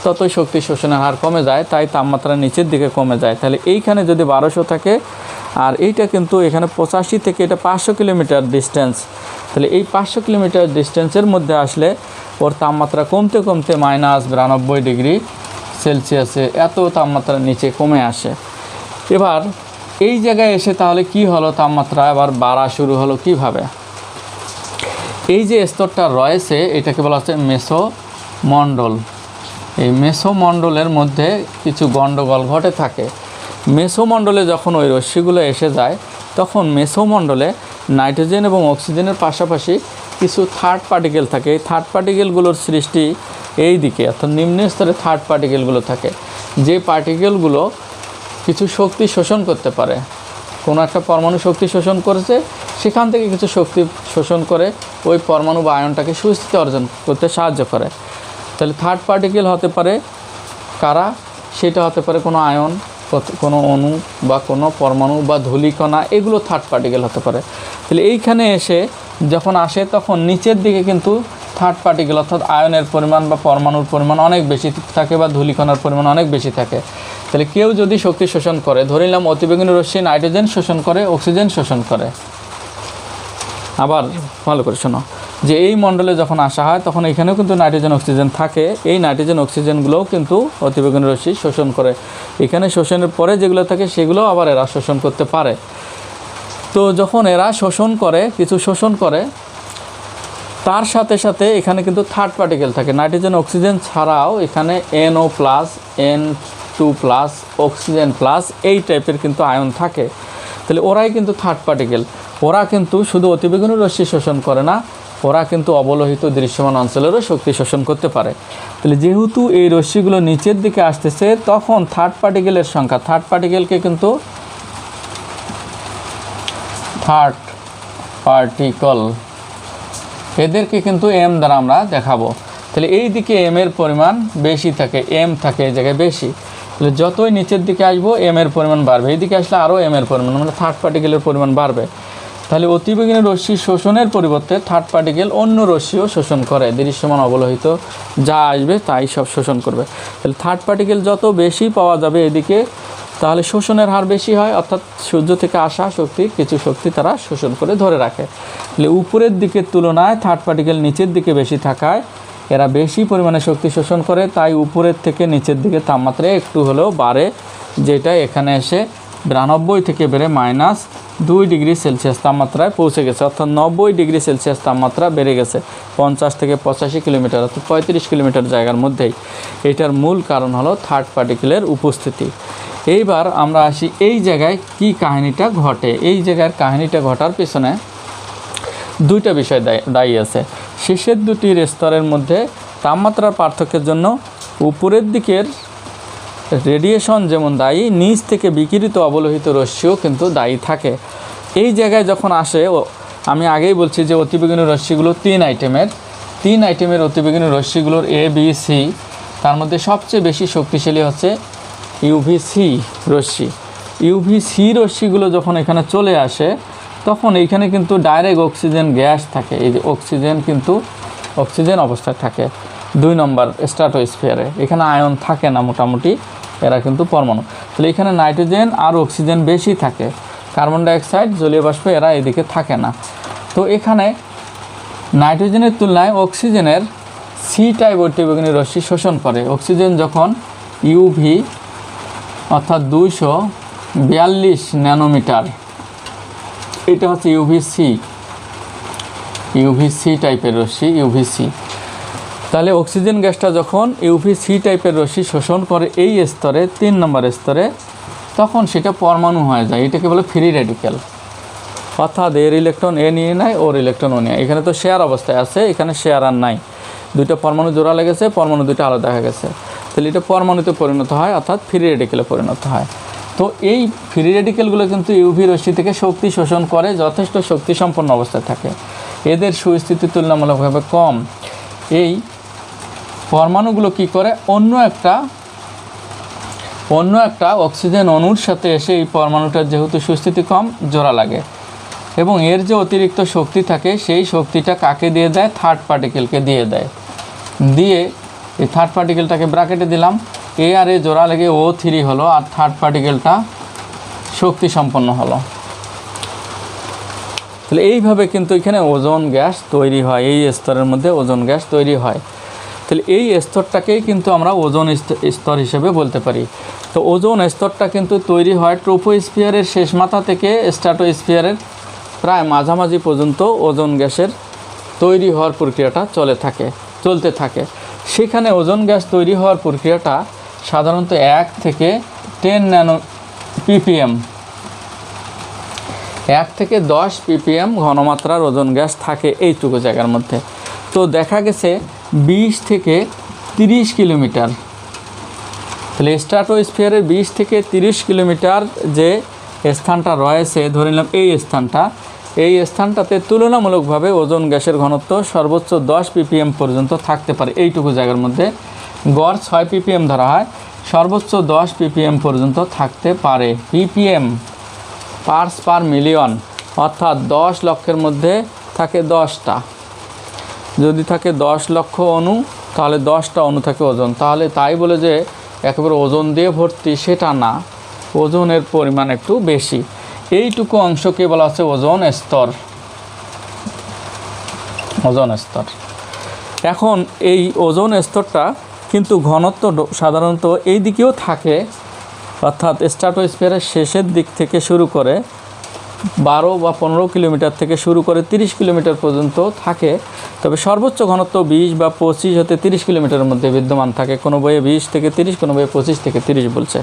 Speaker 1: ততই শক্তি শোষণের হার কমে যায়, তাই তাপমাত্রা নিচের দিকে কমে যায়। তাহলে এইখানে যদি 1200 থাকে, আর এইটা কিন্তু এখানে 85 থেকে এটা 500 কিলোমিটার ডিস্টেন্স, তাহলে এই 500 কিলোমিটার ডিস্টেন্সের মধ্যে আসলে ওর তাপমাত্রা কমতে কমতে -92 ডিগ্রি সেলসিয়াসে এত তাপমাত্রা নিচে কমে আসে। এবার এই জায়গায় এসে তাহলে কি হলো, তাপমাত্রা আবার বাড়া শুরু হলো কিভাবে? এই যে স্তরটা রয়েছে এটাকে বলা হচ্ছে মেসোমণ্ডল। এই মেসোমণ্ডলের মধ্যে কিছু গণ্ডগোল ঘটে থাকে। মেসোমণ্ডলে যখন ওই রশ্মিগুলো এসে যায়, তখন মেসোমণ্ডলে নাইট্রোজেন এবং অক্সিজেনের পাশাপাশি কিছু থার্ড পার্টিকেল থাকে। এই থার্ড পার্টিকেলগুলোর সৃষ্টি এই দিকে, অর্থাৎ নিম্ন স্তরে থার্ড পার্টিকেলগুলো থাকে, যে পার্টিকেলগুলো কিছু শক্তি শোষণ করতে পারে। কোনো একটা পরমাণু শক্তি শোষণ করেছে, সেখান থেকে কিছু শক্তি শোষণ করে ওই পরমাণু বা আয়নটাকে সুস্থিতি অর্জন করতে সাহায্য করে। তাহলে থার্ড পার্টিকেল হতে পারে কারা? সেটা হতে পারে কোনো আয়ন, কোনো অণু বা কোনো পরমাণু বা ধূলিকণা, এগুলো থার্ড পার্টিকেল হতে পারে। তাহলে এইখানে এসে যখন আসে তখন নিচের দিকে কিন্তু থার্ড পার্টিকেল অর্থাৎ আয়নের পরিমাণ বা পরমাণুর পরিমাণ অনেক বেশি থাকে বা ধূলিকণার পরিমাণ অনেক বেশি থাকে। তাহলে কেউ যদি শক্তি শোষণ করে, ধরে নিলাম অতিবেগুনি রশ্মি নাইট্রোজেন শোষণ করে, অক্সিজেন শোষণ করে। আবার ভালো করে শোনো, যে এই মণ্ডলে যখন আসা হয় তখন এখানেও কিন্তু নাইট্রোজেন অক্সিজেন থাকে। এই নাইট্রোজেন অক্সিজেনগুলোও কিন্তু অতিবেগুনি রশ্মি শোষণ করে। এখানে শোষণের পরে যেগুলো থাকে সেগুলোও আবার এরা শোষণ করতে পারে। তো যখন এরা শোষণ করে, কিছু শোষণ করে, তার সাথে সাথে এখানে কিন্তু থার্ড পার্টিকেল থাকে। নাইট্রোজেন অক্সিজেন ছাড়াও এখানে NO+, N2+, অক্সিজেন প্লাস এই টাইপের কিন্তু আয়ন থাকে। তাহলে ওরাই কিন্তু থার্ড পার্টিকেল। ওরা কিন্তু শুধু অতিবেগুনি রশ্মি শোষণ করে না, ওরা কিন্তু অবলোহিত দৃশ্যমান অঞ্চলেরও শক্তি শোষণ করতে পারে। তাহলে যেহেতু এই রশ্মিগুলো নিচের দিকে আসতেছে, তখন থার্ড পার্টিকেলের সংখ্যা, থার্ড পার্টিকেলকে কিন্তু থার্ড পার্টিকল এদেরকে কিন্তু M দ্বারা আমরা দেখাবো। তাহলে এই দিকে M এর পরিমাণ বেশি থাকে, M থাকে এই জায়গায় বেশি। তাহলে যতই নিচের দিকে আসবো M এর পরিমাণ বাড়বে, এই দিকে আসলে আরও M এর পরিমাণ, মানে থার্ড পার্টিকেলের পরিমাণ বাড়বে। তাহলে অতিবেগুনি রশ্মি শোষণের পরিবর্তে থার্ড পার্টিকেল অন্য রশ্মিও শোষণ করে। দৃশ্যমান অবলোহিত যা আসবে তাই সব শোষণ করবে। তাহলে থার্ড পার্টিকেল যত বেশি পাওয়া যাবে এদিকে, তাহলে শোষণের হার বেশি হয়, অর্থাৎ সূর্য থেকে আসা শক্তির কিছু শক্তি তারা শোষণ করে ধরে রাখে। তাহলে উপরের দিকের তুলনায় থার্ড পার্টিকেল নিচের দিকে বেশি থাকায় এরা বেশি পরিমাণে শক্তি শোষণ করে, তাই উপরের থেকে নিচের দিকে তাপমাত্রা একটু হলেও বাড়ে, যেটা এখানে এসে 92 থেকে বেড়ে -2 ডিগ্রি সেলসিয়াস তাপমাত্রায় পৌঁছে গেছে। অর্থাৎ 90 ডিগ্রি সেলসিয়াস তাপমাত্রা বেড়ে গেছে 50 থেকে 85 কিলোমিটার, অর্থাৎ 35 কিলোমিটার জায়গার মধ্যেই। এটার মূল কারণ হলো থার্ড পার্টিকেলের উপস্থিতি। এইবার আমরা আসি এই জায়গায় কি কাহিনীটা ঘটে। এই জায়গার কাহিনীটা ঘটার পেছনে দুইটা বিষয় দায়ী আছে। শেষের দুটির স্তরের মধ্যে তাপমাত্রার পার্থক্যের জন্য উপরের দিকের রেডিয়েশন যেমন দায়ী, নিচ থেকে বিকিরিত অবলোহিত রশ্মিও কিন্তু দায়ী থাকে। এই জায়গায় যখন আসে, আমি আগেই বলছি যে অতিবেগুনি রশ্মিগুলো 3 আইটেমের অতিবেগুনি রশ্মিগুলোর A, B, C, তার মধ্যে সবচেয়ে বেশি শক্তিশালী হচ্ছে UVC রশ্মি। UVC রশ্মিগুলো যখন এখানে চলে আসে তখন এইখানে কিন্তু ডাইরেক্ট অক্সিজেন গ্যাস থাকে। এই যে অক্সিজেন কিন্তু অক্সিজেন অবস্থায় থাকে 2 নম্বর স্ট্র্যাটোস্ফিয়ারে। এখানে আয়ন থাকে না, মোটামুটি এরা কিন্তু পরমাণু। তাহলে এখানে নাইট্রোজেন আর অক্সিজেন বেশি থাকে, কার্বন ডাইঅক্সাইড, জলীয় বাষ্প এরা এদিকে থাকে না। তো এখানে নাইট্রোজেনের তুলনায় অক্সিজেনের C টাইপ অতিবেগুনি রশ্মি শোষণ করে। অক্সিজেন যখন UV অর্থাৎ 242 ন্যানোমিটার, এটা হচ্ছে UVC টাইপের রশ্মি, UVC। তাহলে অক্সিজেন গ্যাসটা যখন UVC টাইপের রশ্মি শোষণ করে এই স্তরে, 3 নম্বর স্তরে, তখন সেটা পরমাণু হয়ে যায়। এটাকে বলে ফ্রি রেডিক্যাল, অর্থাৎ এর ইলেকট্রন এ নিয়ে নেয়, ওর ইলেকট্রন ও নিয়ে। এখানে তো শেয়ার অবস্থায় আছে, এখানে শেয়ার আর নাই, দুইটা পরমাণু জোড়া লেগেছে, পরমাণু দুইটা আলাদা হয়ে গেছে। তাহলে এটা পরমাণুতে পরিণত হয়, অর্থাৎ ফ্রি রেডিক্যালে পরিণত হয়। তো এই ফ্রি রেডিক্যালগুলো কিন্তু UV রশ্মি থেকে শক্তি শোষণ করে, যথেষ্ট শক্তি সম্পন্ন অবস্থায় থাকে। এদের সুস্থিতি তুলনামূলকভাবে কম। এই পরমাণুগুলো কি করে, অন্য একটা অক্সিজেন অণুর সাথে এসে এই পরমাণুটার যেহেতু সুস্থিতি কম, জোড়া লাগে, এবং এর যে অতিরিক্ত শক্তি থাকে সেই শক্তিটা কাকে দিয়ে দেয়, থার্ড পার্টিকেলকে দিয়ে দেয়। দিয়ে এই থার্ড পার্টিকেলটাকে ব্র্যাকেটে দিলাম, A আর A জোড়া লেগে O3 হলো, আর থার্ড পার্টিকেলটা শক্তি সম্পন্ন হলো। তাহলে এইভাবে কিন্তু এখানে ওজোন গ্যাস তৈরি হয়, এই স্তরের মধ্যে ওজোন গ্যাস তৈরি হয়। তাহলে এই স্তরটাকেই কিন্তু আমরা ওজোন স্তর হিসেবে বলতে পারি। তো ওজোন স্তরটা কিন্তু তৈরি হয় ট্রোপোস্ফিয়ারের শেষ মাথা থেকে স্ট্র্যাটোস্ফিয়ারের প্রায় মাঝামাঝি পর্যন্ত ওজোন গ্যাসের তৈরি হওয়ার প্রক্রিয়াটা চলতে থাকে। সেখানে ওজোন গ্যাস তৈরি হওয়ার প্রক্রিয়াটা সাধারণত 1 থেকে 10 ন্যানো ppm 1 থেকে 10 ppm ঘনমাত্রার ওজোন গ্যাস থাকে এইটুকু জায়গার মধ্যে। তো দেখা গেছে 20 থেকে 30 কিলোমিটার, তাহলে স্ট্র্যাটোস্ফিয়ারের 20 থেকে 30 কিলোমিটার যে স্থানটা রয়েছে, ধরে নিলাম এই স্থানটাতে তুলনামূলকভাবে ওজোন গ্যাসের ঘনত্ব সর্বোচ্চ 10 ppm পর্যন্ত থাকতে পারে। এইটুকু জায়গার মধ্যে গড় 6 ppm ধরা হয়, সর্বোচ্চ 10 ppm পর্যন্ত থাকতে পারে। ppm পার্টস পার মিলিয়ন, অর্থাৎ 10 লক্ষের মধ্যে থাকে 10টা। যদি থাকে 10 লক্ষ অণু, তাহলে 10টা অণু থাকে ওজন। তাহলে তাই বলে যে একেবারে ওজন দিয়ে ভর্তি সেটা না, ওজনের পরিমাণ একটু বেশি। এইটুকু অংশকে বলা হচ্ছে ওজোন স্তর। এখন এই ওজোন স্তরটা কিন্তু ঘনত্ব সাধারণত এই দিকেও থাকে, অর্থাৎ স্ট্র্যাটোস্ফিয়ারের শেষের দিক থেকে শুরু করে 12 বা 15 কিলোমিটার থেকে শুরু করে 30 কিলোমিটার পর্যন্ত থাকে। তবে সর্বোচ্চ ঘনত্ব 20 বা 25 হতে 30 কিলোমিটারের মধ্যে বিদ্যমান থাকে। কোনো বইয়ে 20 থেকে 30, কোনো বইয়ে 25 থেকে 30 বলছে।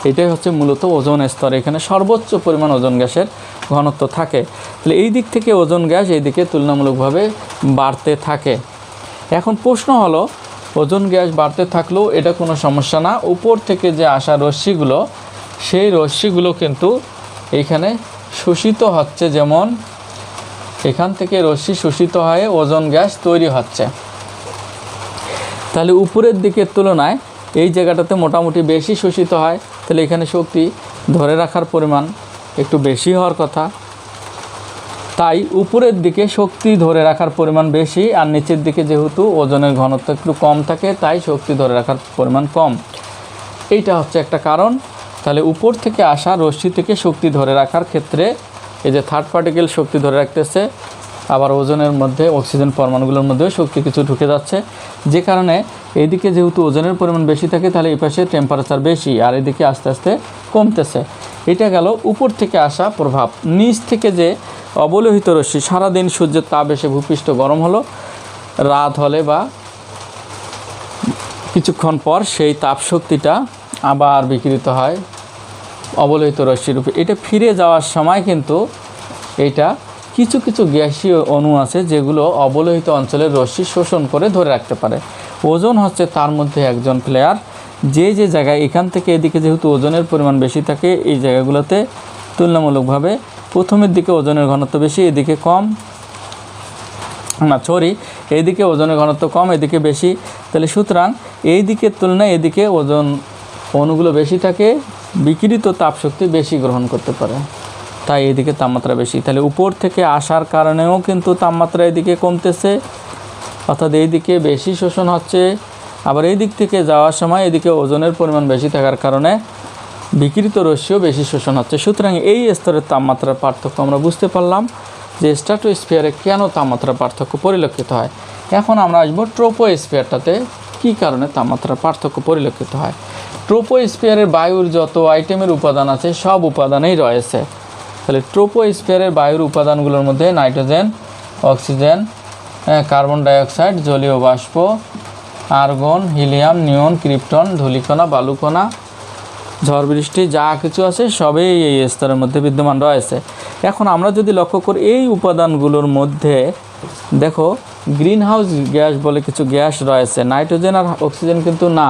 Speaker 1: এটাই হচ্ছে মূলত ওজোন স্তর। এখানে সর্বোচ্চ পরিমাণ ওজোন গ্যাসের ঘনত্ব থাকে। তাহলে এই দিক থেকে ওজোন গ্যাস এই দিকে তুলনামূলকভাবে বাড়তে থাকে। এখন প্রশ্ন হলো, ওজোন গ্যাস বাড়তে থাকলেও এটা কোনো সমস্যা না। উপর থেকে যে আসা রশ্মিগুলো, সেই রশ্মিগুলো কিন্তু এইখানে শোষিত হচ্ছে, যেমন এখান থেকে রশ্মি শোষিত হয়ে ওজোন গ্যাস তৈরি হচ্ছে। তাহলে উপরের দিকের তুলনায় এই জায়গাটাতে মোটামুটি বেশি শোষিত হয়, তাহলে এখানে শক্তি ধরে রাখার পরিমাণ একটু বেশি হওয়ার কথা। তাই উপরের দিকে শক্তি ধরে রাখার পরিমাণ বেশি, আর নিচের দিকে যেহেতু ওজনের ঘনত্ব একটু কম থাকে, তাই শক্তি ধরে রাখার পরিমাণ কম। এইটা হচ্ছে একটা কারণ। তাহলে উপর থেকে আসা রশ্মি থেকে শক্তি ধরে রাখার ক্ষেত্রে এই যে থার্ড পার্টিকেল শক্তি ধরে রাখতেছে, আবার ওজনের মধ্যে অক্সিজেন পরমাণুগুলোর মধ্যেও শক্তি কিছু ঢুকে যাচ্ছে, যে কারণে এইদিকে যেহেতু ওজনের পরিমাণ বেশি থাকে, তাহলে এই পাশে টেম্পারেচার বেশি, আর এদিকে আস্তে আস্তে কমতেছে। এটা গেল উপর থেকে আসা প্রভাব। নিচ থেকে যে অবলোহিত রশ্মি, সারাদিন সূর্যের তাপ এসে ভূপৃষ্ঠ গরম হলো, রাত হলে বা কিছুক্ষণ পর সেই তাপ শক্তিটা আবার বিকিরিত হয় অবলোহিত রশ্মির রূপে। এটা ফিরে যাওয়ার সময় কিন্তু এটা কিছু কিছু গ্যাসীয় অণু আছে যেগুলো অবলোহিত অঞ্চলের রশ্মি শোষণ করে ধরে রাখতে পারে। ওজোন হচ্ছে তার মধ্যে একজন প্লেয়ার। যে যে জায়গায় এখান থেকে এদিকে যেহেতু ওজনের পরিমাণ বেশি থাকে, এই জায়গাগুলোতে তুলনামূলকভাবে প্রথমের দিকে ওজনের ঘনত্ব বেশি, এদিকে কম, এইদিকে ওজনের ঘনত্ব কম, এদিকে বেশি। তাহলে সুতরাং এই দিকের তুলনায় এদিকে ওজন অণুগুলো বেশি থাকে, বিকিরিত তাপশক্তি বেশি গ্রহণ করতে পারে, তাই এদিকে তাপমাত্রা বেশি। তাহলে উপর থেকে আসার কারণেও কিন্তু তাপমাত্রা এদিকে কমতেছে, অর্থাৎ এইদিকে বেশি শোষণ হচ্ছে। আবার এই দিক থেকে যাওয়ার সময় এদিকে ওজনের পরিমাণ বেশি থাকার কারণে বিকিরিত রশ্মিও বেশি শোষণ হচ্ছে। সুতরাং এই স্তরের তাপমাত্রার পার্থক্য আমরা বুঝতে পারলাম যে স্ট্র্যাটোস্ফিয়ারে কেন তাপমাত্রার পার্থক্য পরিলক্ষিত হয়। এখন আমরা আসবো ট্রোপোস্ফিয়ারটাতে কী কারণে তাপমাত্রার পার্থক্য পরিলক্ষিত হয়। ট্রোপোস্ফিয়ারের বায়ুর যত আইটেমের উপাদান আছে সব উপাদানেই রয়েছে। তাহলে ট্রোপোস্ফিয়ারের বায়ুর উপাদানগুলোর মধ্যে নাইট্রোজেন, অক্সিজেন, কার্বন ডাইঅক্সাইড, জলীয় বাষ্প, আর্গন, হিলিয়াম, নিয়ন, ক্রিপ্টন, ধূলিকণা, বালুকণা, ঝড় বৃষ্টি যা কিছু আছে সবই এই স্তরের মধ্যে বিদ্যমান রয়েছে। এখন আমরা যদি লক্ষ্য করি এই উপাদানগুলোর মধ্যে দেখো গ্রিন হাউস গ্যাস বলে কিছু গ্যাস রয়েছে। নাইট্রোজেন আর অক্সিজেন কিন্তু না,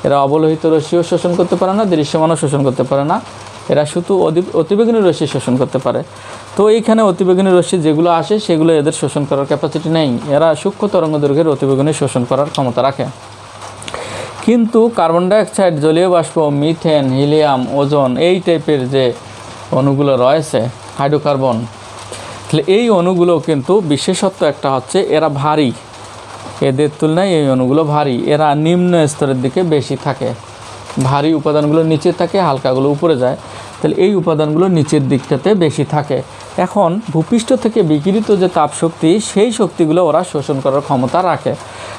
Speaker 1: এরা অবলোহিত রশ্মিও শোষণ করতে পারে না, দৃশ্যমানও শোষণ করতে পারে না, এরা শুধু অতিবেগুনি রশ্মি শোষণ করতে পারে। তো এইখানে অতিবেগুনি রশ্মি যেগুলো আসে সেগুলো এদের শোষণ করার ক্যাপাসিটি নেই, এরা সূক্ষ্ম তরঙ্গদৈর্ঘ্যের অতিবেগুনি শোষণ করার ক্ষমতা রাখে। কিন্তু কার্বন ডাইঅক্সাইড, জলীয় বাষ্প, মিথেন, হিলিয়াম, ওজোন এই টাইপের যে অণুগুলো রয়েছে, হাইড্রোকার্বন, তাহলে এই অণুগুলো কিন্তু বিশেষত্ব একটা হচ্ছে এরা ভারী, এদের তুলনায় এই অণুগুলো ভারী, এরা নিম্ন স্তরের দিকে বেশি থাকে। ভারী উপাদানগুলো নিচে থাকে, হালকাগুলো উপরে যায়, তাহলে এই উপাদানগুলো নিচের দিকটাতে বেশি থাকে। এখন ভূপৃষ্ঠ থেকে বিকিরিত যে তাপশক্তি, সেই শক্তিগুলো ওরা শোষণ করার ক্ষমতা রাখে।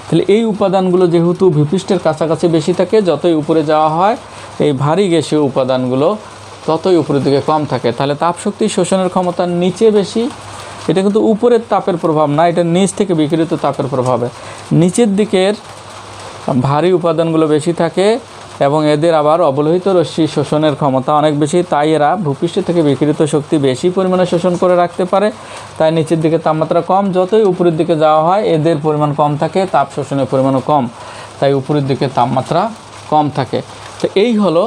Speaker 1: তাহলে এই উপাদানগুলো যেহেতু ভূপৃষ্ঠের কাছাকাছি বেশি থাকে, যতই উপরে যাওয়া হয় এই ভারী গ্যাসীয় উপাদানগুলো ততই উপরের দিকে কম থাকে। তাহলে তাপশক্তি শোষণের ক্ষমতা নিচে বেশি। এটা কিন্তু উপরের তাপের প্রভাব না, এটা নিচ থেকে বিকিরিত তাপের প্রভাবে। নিচের দিকের ভারী উপাদানগুলো বেশি থাকে, এবং এদের আবার অবলোহিত রশ্মি শোষণের ক্ষমতা অনেক বেশি, তাই এরা ভূপৃষ্ঠ থেকে বিকিরিত শক্তি বেশি পরিমাণে শোষণ করে রাখতে পারে। তাই নিচের দিকে তাপমাত্রা কম, যতই উপরের দিকে যাওয়া হয় এদের পরিমাণ কম থাকে, তাপ শোষণের পরিমাণও কম, তাই উপরের দিকে তাপমাত্রা কম থাকে। তো এই হলো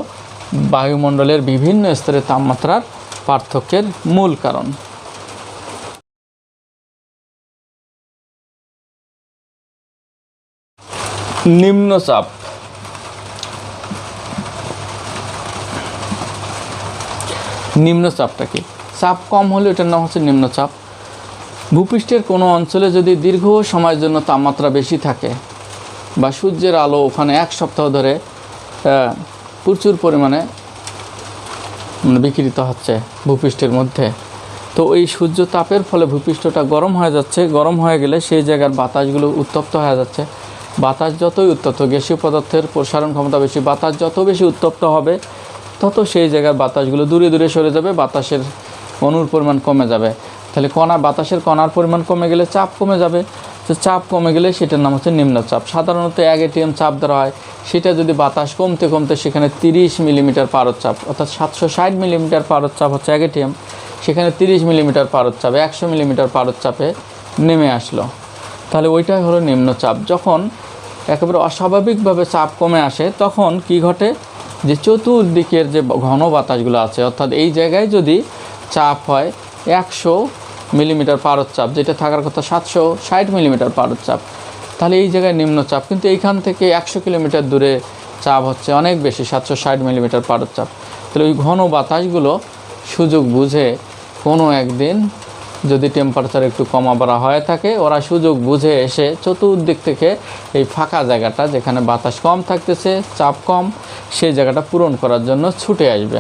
Speaker 1: বায়ুমণ্ডলের বিভিন্ন স্তরের তাপমাত্রার পার্থক্যের মূল কারণ। নিম্নচাপ। নিম্নচাপটা কি? চাপ কম হলে এটার নাম হচ্ছে নিম্নচাপ। ভূপৃষ্ঠের কোনো অঞ্চলে যদি দীর্ঘ সময়ের জন্য তাপমাত্রা বেশি থাকে বা সূর্যের আলো ওখানে এক সপ্তাহ ধরে প্রচুর পরিমাণে বিকিরিত হচ্ছে ভূপৃষ্ঠের মধ্যে, তো এই সূর্য তাপের ফলে ভূপৃষ্ঠটা গরম হয়ে যাচ্ছে। গরম হয়ে গেলে সেই জায়গার বাতাসগুলো উত্তপ্ত হয়ে যাচ্ছে। বাতাস যতই উত্তপ্ত, গ্যাসীয় পদার্থের প্রসারণ ক্ষমতা বেশি, বাতাস যত বেশি উত্তপ্ত হবে তত সেই জায়গার বাতাসগুলো দূরে দূরে সরে যাবে, বাতাসের অণুর পরিমাণ কমে যাবে। তাহলে বাতাসের কণার পরিমাণ কমে গেলে চাপ কমে যাবে। তো চাপ কমে গেলে সেটার নাম হচ্ছে নিম্নচাপ। সাধারণত 1 ATM চাপ ধরা হয়, সেটা যদি বাতাস কমতে কমতে সেখানে 30 মিলিমিটার পারদচাপ, অর্থাৎ 760 মিলিমিটার পারদচাপ হচ্ছে 1 ATM, সেখানে 30 মিলিমিটার পারদচাপ 100 মিলিমিটার পারদচাপে নেমে আসলো, তাহলে ওইটাই হলো নিম্নচাপ। যখন একেবারে অস্বাভাবিকভাবে চাপ কমে আসে তখন কি ঘটে, যে চতুর্দিকের যে ঘন বাতাসগুলো আছে, অর্থাৎ এই জায়গায় যদি চাপ হয় 100 মিলিমিটার পারদচাপ, যেটা থাকার কথা 760 মিলিমিটার পারদচাপ, তাহলে এই জায়গায় নিম্নচাপ। কিন্তু এইখান থেকে 100 কিলোমিটার দূরে চাপ হচ্ছে অনেক বেশি, 760 মিলিমিটার পারদচাপ। তাহলে ওই ঘন বাতাসগুলো সুযোগ বুঝে কোনো একদিন যদি টেম্পারেচার একটু কমা বাড়া হয়ে থাকে, ওরা সুযোগ বুঝে এসে চতুর্দিক থেকে এই ফাঁকা জায়গাটা যেখানে বাতাস কম থাকতেছে, চাপ কম, সেই জায়গাটা পূরণ করার জন্য ছুটে আসবে।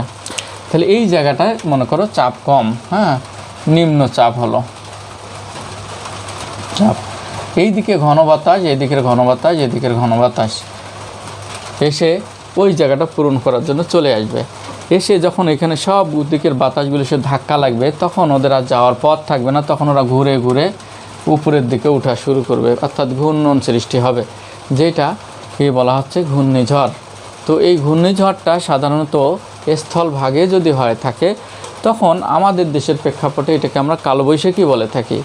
Speaker 1: তাহলে এই জায়গাটায় মনে করো চাপ কম, হ্যাঁ, নিম্নচাপ হলো চাপ। এইদিকে ঘন বাতাস, এদিকের ঘন বাতাস, এদিকের ঘন বাতাস এসে ওই জায়গাটা পূরণ করার জন্য চলে আসবে। এসে যখন এখানে সব দিকের বাতাসগুলো সে ধাক্কা লাগবে, তখন ওদের আর যাওয়ার পথ থাকবে না, তখন ওরা ঘুরে ঘুরে উপরের দিকে ওঠা শুরু করবে, অর্থাৎ ঘূর্ণন সৃষ্টি হবে, যেটা কি বলা হচ্ছে ঘূর্ণিঝড়। তো এই ঘূর্ণিঝড়টা সাধারণত স্থলভাগে যদি হয়ে থাকে, তখন আমাদের দেশের প্রেক্ষাপটে এটাকে আমরা কালবৈশাখী বলে থাকি।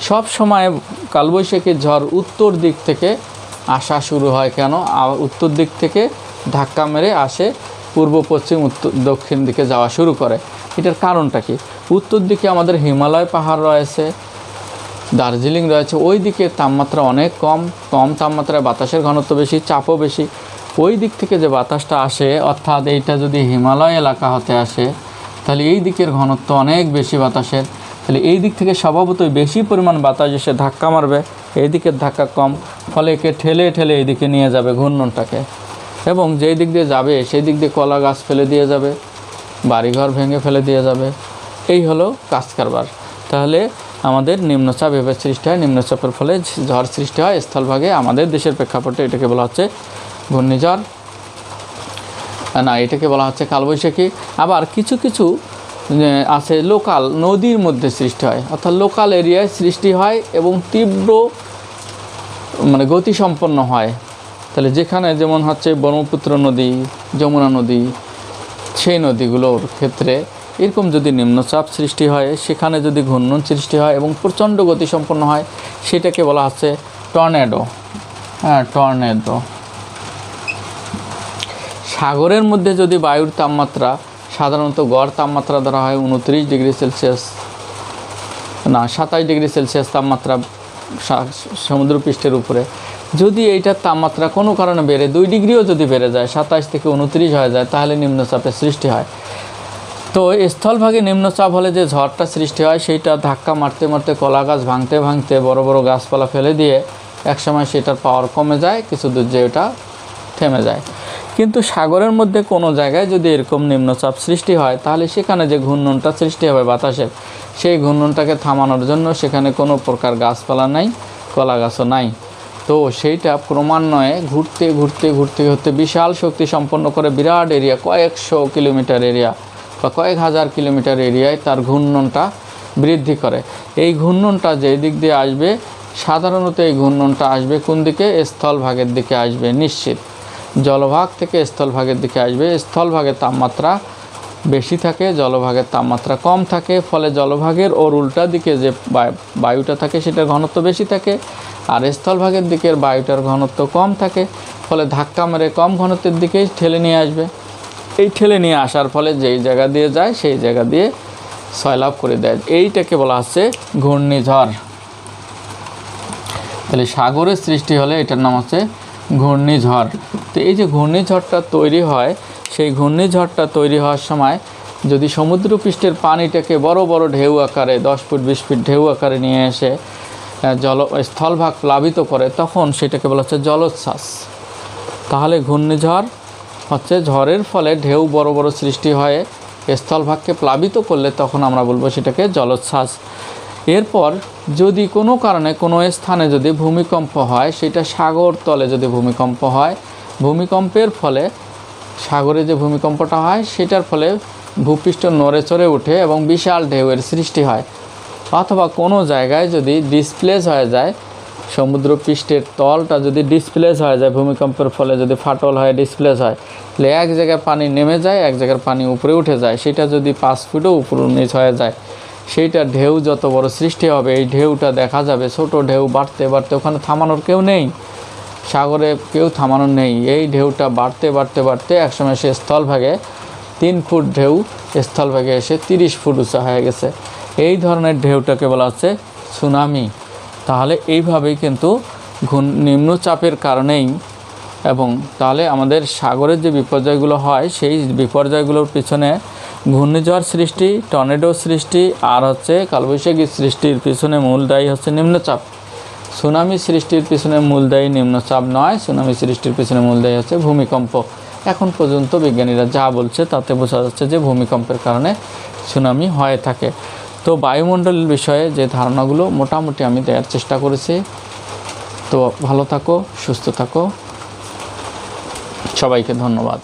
Speaker 1: সব সময় কালবৈশাখীর ঝড় উত্তর দিক থেকে আসা শুরু হয়। কেন? উত্তর দিক থেকে ধাক্কা মেরে আসে, পূর্ব পশ্চিম উত্তর দক্ষিণ দিকে যাওয়া শুরু করে। এটার কারণটা কি? উত্তর দিকে আমাদের হিমালয় পাহাড় রয়েছে, দার্জিলিং রয়েছে, ওই দিকে তাপমাত্রা অনেক কম তাপমাত্রায় বাতাসের ঘনত্ব বেশি, চাপও বেশি। ওই দিক থেকে যে বাতাসটা আসে, অর্থাৎ এইটা যদি হিমালয় এলাকা হতে আসে, তাহলে এই দিকের ঘনত্ব অনেক বেশি বাতাসের, তাহলে এই দিক থেকে স্বভাবতই বেশি পরিমাণ বাতাস এসে ধাক্কা মারবে, এই দিকের ধাক্কা কম, ফলে একে ঠেলে ঠেলে এইদিকে নিয়ে যাবে ঘূর্ণনটাকে, এবং যেই দিক দিয়ে যাবে সেই দিক দিয়ে কলা গাছ ফেলে দিয়ে যাবে, বাড়িঘর ভেঙে ফেলে দিয়ে যাবে। এই হলো কাজ কারবার। তাহলে আমাদের নিম্নচাপ এভাবে সৃষ্টি হয়, নিম্নচাপের ফলে ঝড় সৃষ্টি হয় স্থলভাগে। আমাদের দেশের প্রেক্ষাপটে এটাকে বলা হচ্ছে ঘূর্ণিঝড়, না, এটাকে বলা হচ্ছে কালবৈশাখী। আবার কিছু কিছু আছে লোকাল, নদীর মধ্যে সৃষ্টি হয়, অর্থাৎ লোকাল এরিয়ায় সৃষ্টি হয় এবং তীব্র গতিসম্পন্ন হয়। তাহলে যেখানে যেমন হচ্ছে ব্রহ্মপুত্র নদী, যমুনা নদী, সেই নদীগুলোর ক্ষেত্রে এরকম যদি নিম্নচাপ সৃষ্টি হয়, সেখানে যদি ঘূর্ণন সৃষ্টি হয় এবং প্রচণ্ড গতিসম্পন্ন হয়, সেটাকে বলা হচ্ছে টর্নেডো। হ্যাঁ, টর্নেডো। সাগরের মধ্যে যদি বায়ুর তাপমাত্রা সাধারণত গড় তাপমাত্রা ধরা হয় 29 ডিগ্রি সেলসিয়াস, না 27 ডিগ্রি সেলসিয়াস তাপমাত্রা সমুদ্রপৃষ্ঠের উপরে, যদি এইটার তাপমাত্রা কোনো কারণে বেড়ে 2 ডিগ্রিও যদি বেড়ে যায়, 27 থেকে 29 হয়ে যায়, তাহলে নিম্নচাপের সৃষ্টি হয়। তো স্থলভাগে নিম্নচাপ হলে যে ঝড়টা সৃষ্টি হয়, সেইটা ধাক্কা মারতে মারতে, কলা গাছ ভাঙতে ভাঙতে, বড় বড় গাছপালা ফেলে দিয়ে একসময় সেটার পাওয়ার কমে যায়, কিছু দূর যে ওটা থেমে যায়। কিন্তু সাগরের মধ্যে কোনো জায়গায় যদি এরকম নিম্নচাপ সৃষ্টি হয়, তাহলে সেখানে যে ঘূর্ণনটা সৃষ্টি হবে বাতাসের, সেই ঘূর্ণনটাকে থামানোর জন্য সেখানে কোনো প্রকার গাছপালা নাই, কলা গাছও নাই। তো সেইটা ক্রমান্বয়ে ঘুরতে ঘুরতে ঘুরতে ঘুরতে বিশাল শক্তি সম্পন্ন করে বিরাট এরিয়া, কয়েকশো কিলোমিটার এরিয়া বা কয়েক হাজার কিলোমিটার এরিয়ায় তার ঘূর্ণনটা বৃদ্ধি করে। এই ঘূর্ণনটা যেই দিক দিয়ে আসবে, সাধারণত এই ঘূর্ণনটা আসবে কোন দিকে? স্থলভাগের দিকে আসবে নিশ্চিত। জলভাগ থেকে স্থলভাগের দিকে আসবে। স্থলভাগের তাপমাত্রা বেশি থাকে, জলভাগের তাপমাত্রা কম থাকে, ফলে জলভাগের ওর উল্টা দিকে যে বায়ুটা থাকে সেটার ঘনত্ব বেশি থাকে, আর স্থলভাগের দিকের বায়ুটার ঘনত্ব কম থাকে, ফলে ধাক্কা মেরে কম ঘনত্বের দিকেই ঠেলে নিয়ে আসবে। এই ঠেলে নিয়ে আসার ফলে যেই জায়গা দিয়ে যায় সেই জায়গা দিয়ে সয়লাভ করে দেয়। এইটাকে বলা হচ্ছে ঘূর্ণিঝড়। তাহলে সাগরের সৃষ্টি হলে এটার নাম হচ্ছে ঘূর্ণিঝড়। তো এই যে ঘূর্ণিঝড়টা তৈরি হয়, সেই ঘূর্ণিঝড়টা তৈরি হওয়ার সময় যদি সমুদ্রপৃষ্ঠের পানিটাকে বড় বড় ঢেউ আকারে 10 ফুট 20 ফিট ঢেউ আকারে নিয়ে এসে স্থলভাগ প্লাবিত করে, তখন সেটাকে বলা হচ্ছে জলোচ্ছ্বাস। তাহলে ঘূর্ণিঝড় হচ্ছে ঝড়ের ফলে ঢেউ বড় বড় সৃষ্টি হয়ে স্থলভাগকে প্লাবিত করলে তখন আমরা বলবো সেটাকে জলোচ্ছ্বাস। এরপর যদি কোনো কারণে কোনো স্থানে যদি ভূমিকম্প হয়, সেটা সাগর তলে যদি ভূমিকম্প হয়, ভূমিকম্পের ফলে সাগরে যে ভূমিকম্পটা হয় সেটার ফলে ভূপৃষ্ঠ নড়ে চড়ে ওঠে এবং বিশাল ঢেউয়ের সৃষ্টি হয়। অথবা কোনো জায়গায় যদি ডিসপ্লেস হয়ে যায়, সমুদ্রপৃষ্ঠের তলটা যদি ডিসপ্লেস হয়ে যায়, ভূমিকম্পের ফলে যদি ফাটল হয়, ডিসপ্লেস হয়, তাহলে এক জায়গায় পানি নেমে যায়, এক জায়গার পানি উপরে উঠে যায়। সেটা যদি 5 ফুটও উপর নিচ হয়ে যায়, সেইটা ঢেউ যত বড় সৃষ্টি হবে, এই ঢেউটা দেখা যাবে ছোট ঢেউ বাড়তে বাড়তে, ওখানে থামানোর কেউ নেই, সাগরে কেউ থামানোর নেই। এই ঢেউটা বাড়তে বাড়তে বাড়তে একসময় সে স্থলভাগে 3 ফুট ঢেউ স্থলভাগে এসে 30 ফুট উঁচা হয়ে গেছে। এই ধরনের ঢেউটাকে বলা হচ্ছে সুনামি। তাহলে এইভাবেই কিন্তু নিম্নচাপের কারণেই, এবং তাহলে আমাদের সাগরের যে বিপর্যয়গুলো হয়, সেই বিপর্যয়গুলোর পিছনে ঘূর্ণিঝড় সৃষ্টি, টর্নেডো সৃষ্টি আর হচ্ছে কালবৈশাখী সৃষ্টির পিছনে মূল দায়ী হচ্ছে নিম্নচাপ। সুনামি সৃষ্টির পিছনে মূল দায়ী নিম্নচাপ নয়, সুনামি সৃষ্টির পিছনে মূল দায়ী হচ্ছে ভূমিকম্প। এখন পর্যন্ত বিজ্ঞানীরা যা বলছে তাতে বোঝা যাচ্ছে যে ভূমিকম্পের কারণে সুনামি হয়ে থাকে। তো বায়ুমণ্ডলের বিষয়ে যে ধারণাগুলো মোটামুটি আমি দেওয়ার চেষ্টা করেছি। তো ভালো থাকো, সুস্থ থাকো, সবাইকে ধন্যবাদ।